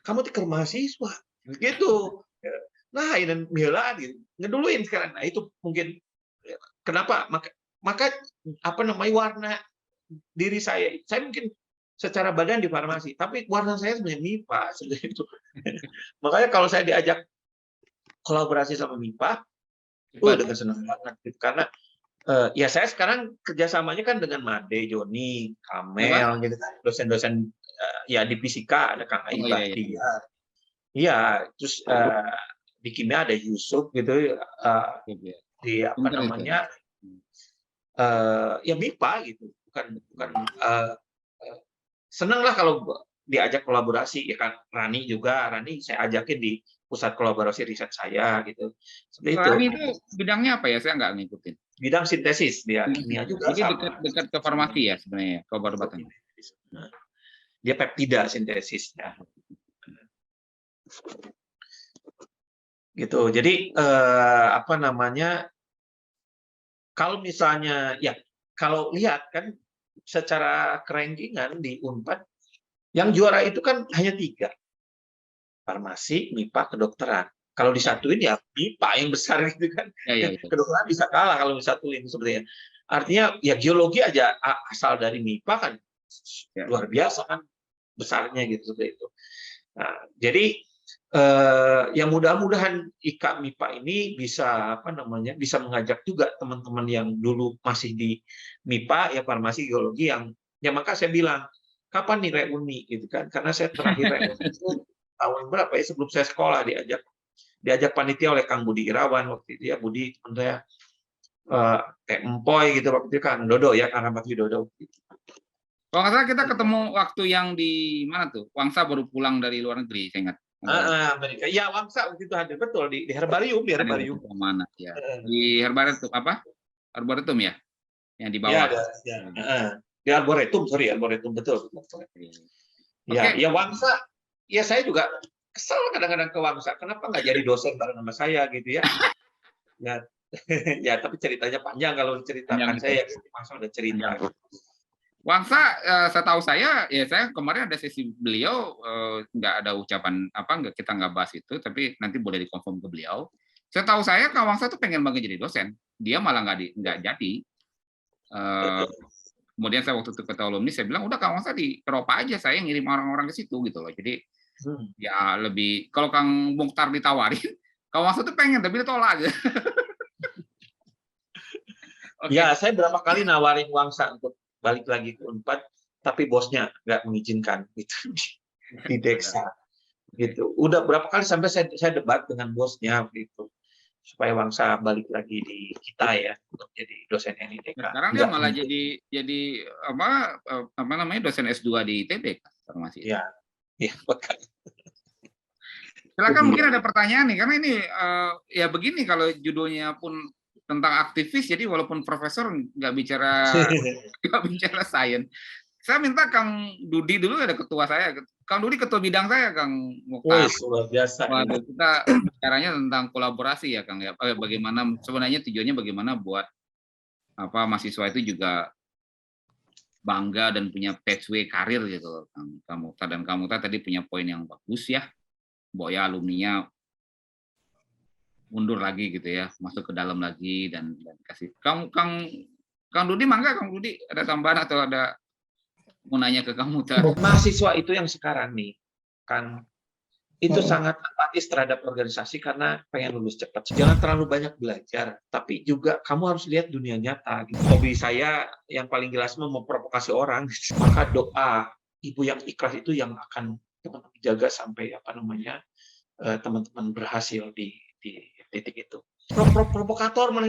Kamu teh keur mahasiswa. Gitu. Nah, ini mila gitu. Ngeduluin sekarang. Nah, itu mungkin kenapa maka warna diri saya mungkin secara badan di farmasi, tapi warna saya sebenarnya MIPA sebenarnya itu. Makanya kalau saya diajak kolaborasi sama MIPA, dengan senang banget gitu. Karena ya saya sekarang kerjasamanya kan dengan Made, Joni, Kamel, gitu kan, dosen-dosen ya di fisika ada Kang Aing Bahtiar, iya, terus di kimia ada Yusuf gitu, di ya MIPA gitu, bukan seneng lah kalau diajak kolaborasi ya kan. Rani saya ajakin di pusat kolaborasi riset saya gitu. Seperti itu. Rani itu bidangnya apa ya? Saya nggak ngikutin. Bidang sintesis dia, kimia juga. Jadi dekat ke farmasi ya sebenarnya, ke obat-obatan. Dia peptida sintesisnya. gitu. Jadi apa namanya? Kalau misalnya ya kalau lihat kan secara kerenggingan di Unpad yang juara itu kan hanya 3, farmasi, MIPA, kedokteran. Kalau disatuin ya MIPA yang besar gitu kan. Ya, ya, ya. Kedokteran bisa kalah kalau disatuin sepertinya. Artinya ya geologi aja asal dari MIPA kan Ya. luar biasa kan besarnya gitu seperti itu. Nah, jadi ya mudah-mudahan IKA MIPA ini bisa apa namanya bisa mengajak juga teman-teman yang dulu masih di MIPA ya farmasi geologi yang ya maka saya bilang kapan nih reuni gitu kan karena saya terakhir reuni itu tahun berapa ya sebelum saya sekolah diajak panitia oleh Kang Budi Irawan waktu itu ya Budi teman saya kayak Empoy gitu waktu itu Kang Dodo ya Kang Rahmat Widodo. Kalau nggak salah kita ketemu waktu yang di mana tuh? Wangsa baru pulang dari luar negeri, saya ingat. Amerika. Ya, Wangsa waktu itu hadir betul di herbarium, di herbarium. Mana ya? Di herbarium apa? Arboretum ya? Yang di Ya, bawah. di arboretum, sorry, arboretum betul. Ya, ya Wangsa. Ya saya juga kesel kadang-kadang ke Wangsa. Kenapa nggak jadi dosen bareng sama saya gitu ya? Ya, ya tapi ceritanya panjang kalau diceritakan saya Wangsa udah cerita. Wangsa, setahu saya, ya saya kemarin ada sesi beliau, nggak ada ucapan apa, kita nggak bahas itu, tapi nanti boleh dikonfirm ke beliau. Setahu saya, Kak Wangsa tuh pengen banget jadi dosen, dia malah nggak jadi. Kemudian saya waktu itu ke alumni, saya bilang udah Kak Wangsa di Eropa aja, saya ngirim orang-orang ke situ gitu loh. Jadi ya lebih, kalau Kang Mukhtar ditawarin, Kak Wangsa tuh pengen tapi ditolak. Ya, saya berapa kali nawarin Wangsa untuk balik lagi ke Unpad, tapi bosnya nggak mengizinkan gitu di Deksa gitu. Udah berapa kali sampai saya debat dengan bosnya gitu supaya Wangsa balik lagi di kita ya untuk jadi dosen NITK. Sekarang dia malah jadi apa namanya dosen S2 di ITB farmasi. Iya. Iya, betul. Silakan mungkin ada pertanyaan nih karena ini ya begini kalau judulnya pun tentang aktivis, jadi walaupun profesor nggak bicara sains. Saya minta Kang Dudi dulu ada ketua saya. Kang Dudi ketua bidang saya, Kang Mukhtar. Luar biasa. Waduh, kita bicaranya tentang kolaborasi ya, Kang. Ya, bagaimana sebenarnya tujuannya bagaimana buat apa mahasiswa itu juga bangga dan punya pathway karir gitu, Kang Mukhtar. Dan Kang Mukhtar tadi punya poin yang bagus ya, bahwa ya alumninya mundur lagi gitu ya, masuk ke dalam lagi dan kasih. Kang Dudi, mangga Kang Dudi ada tambahan atau ada mau nanya ke Kang Mukhtar? Mahasiswa itu yang sekarang nih, kan itu sangat apatis terhadap organisasi karena pengen lulus cepat. Jangan terlalu banyak belajar, tapi juga kamu harus lihat dunia nyata. Hobi saya yang paling jelas memprovokasi orang, maka doa ibu yang ikhlas itu yang akan teman-teman jaga sampai apa namanya teman-teman berhasil di titik itu. Provokator mana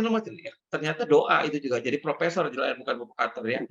ternyata doa itu juga jadi profesor bukan provokator ya.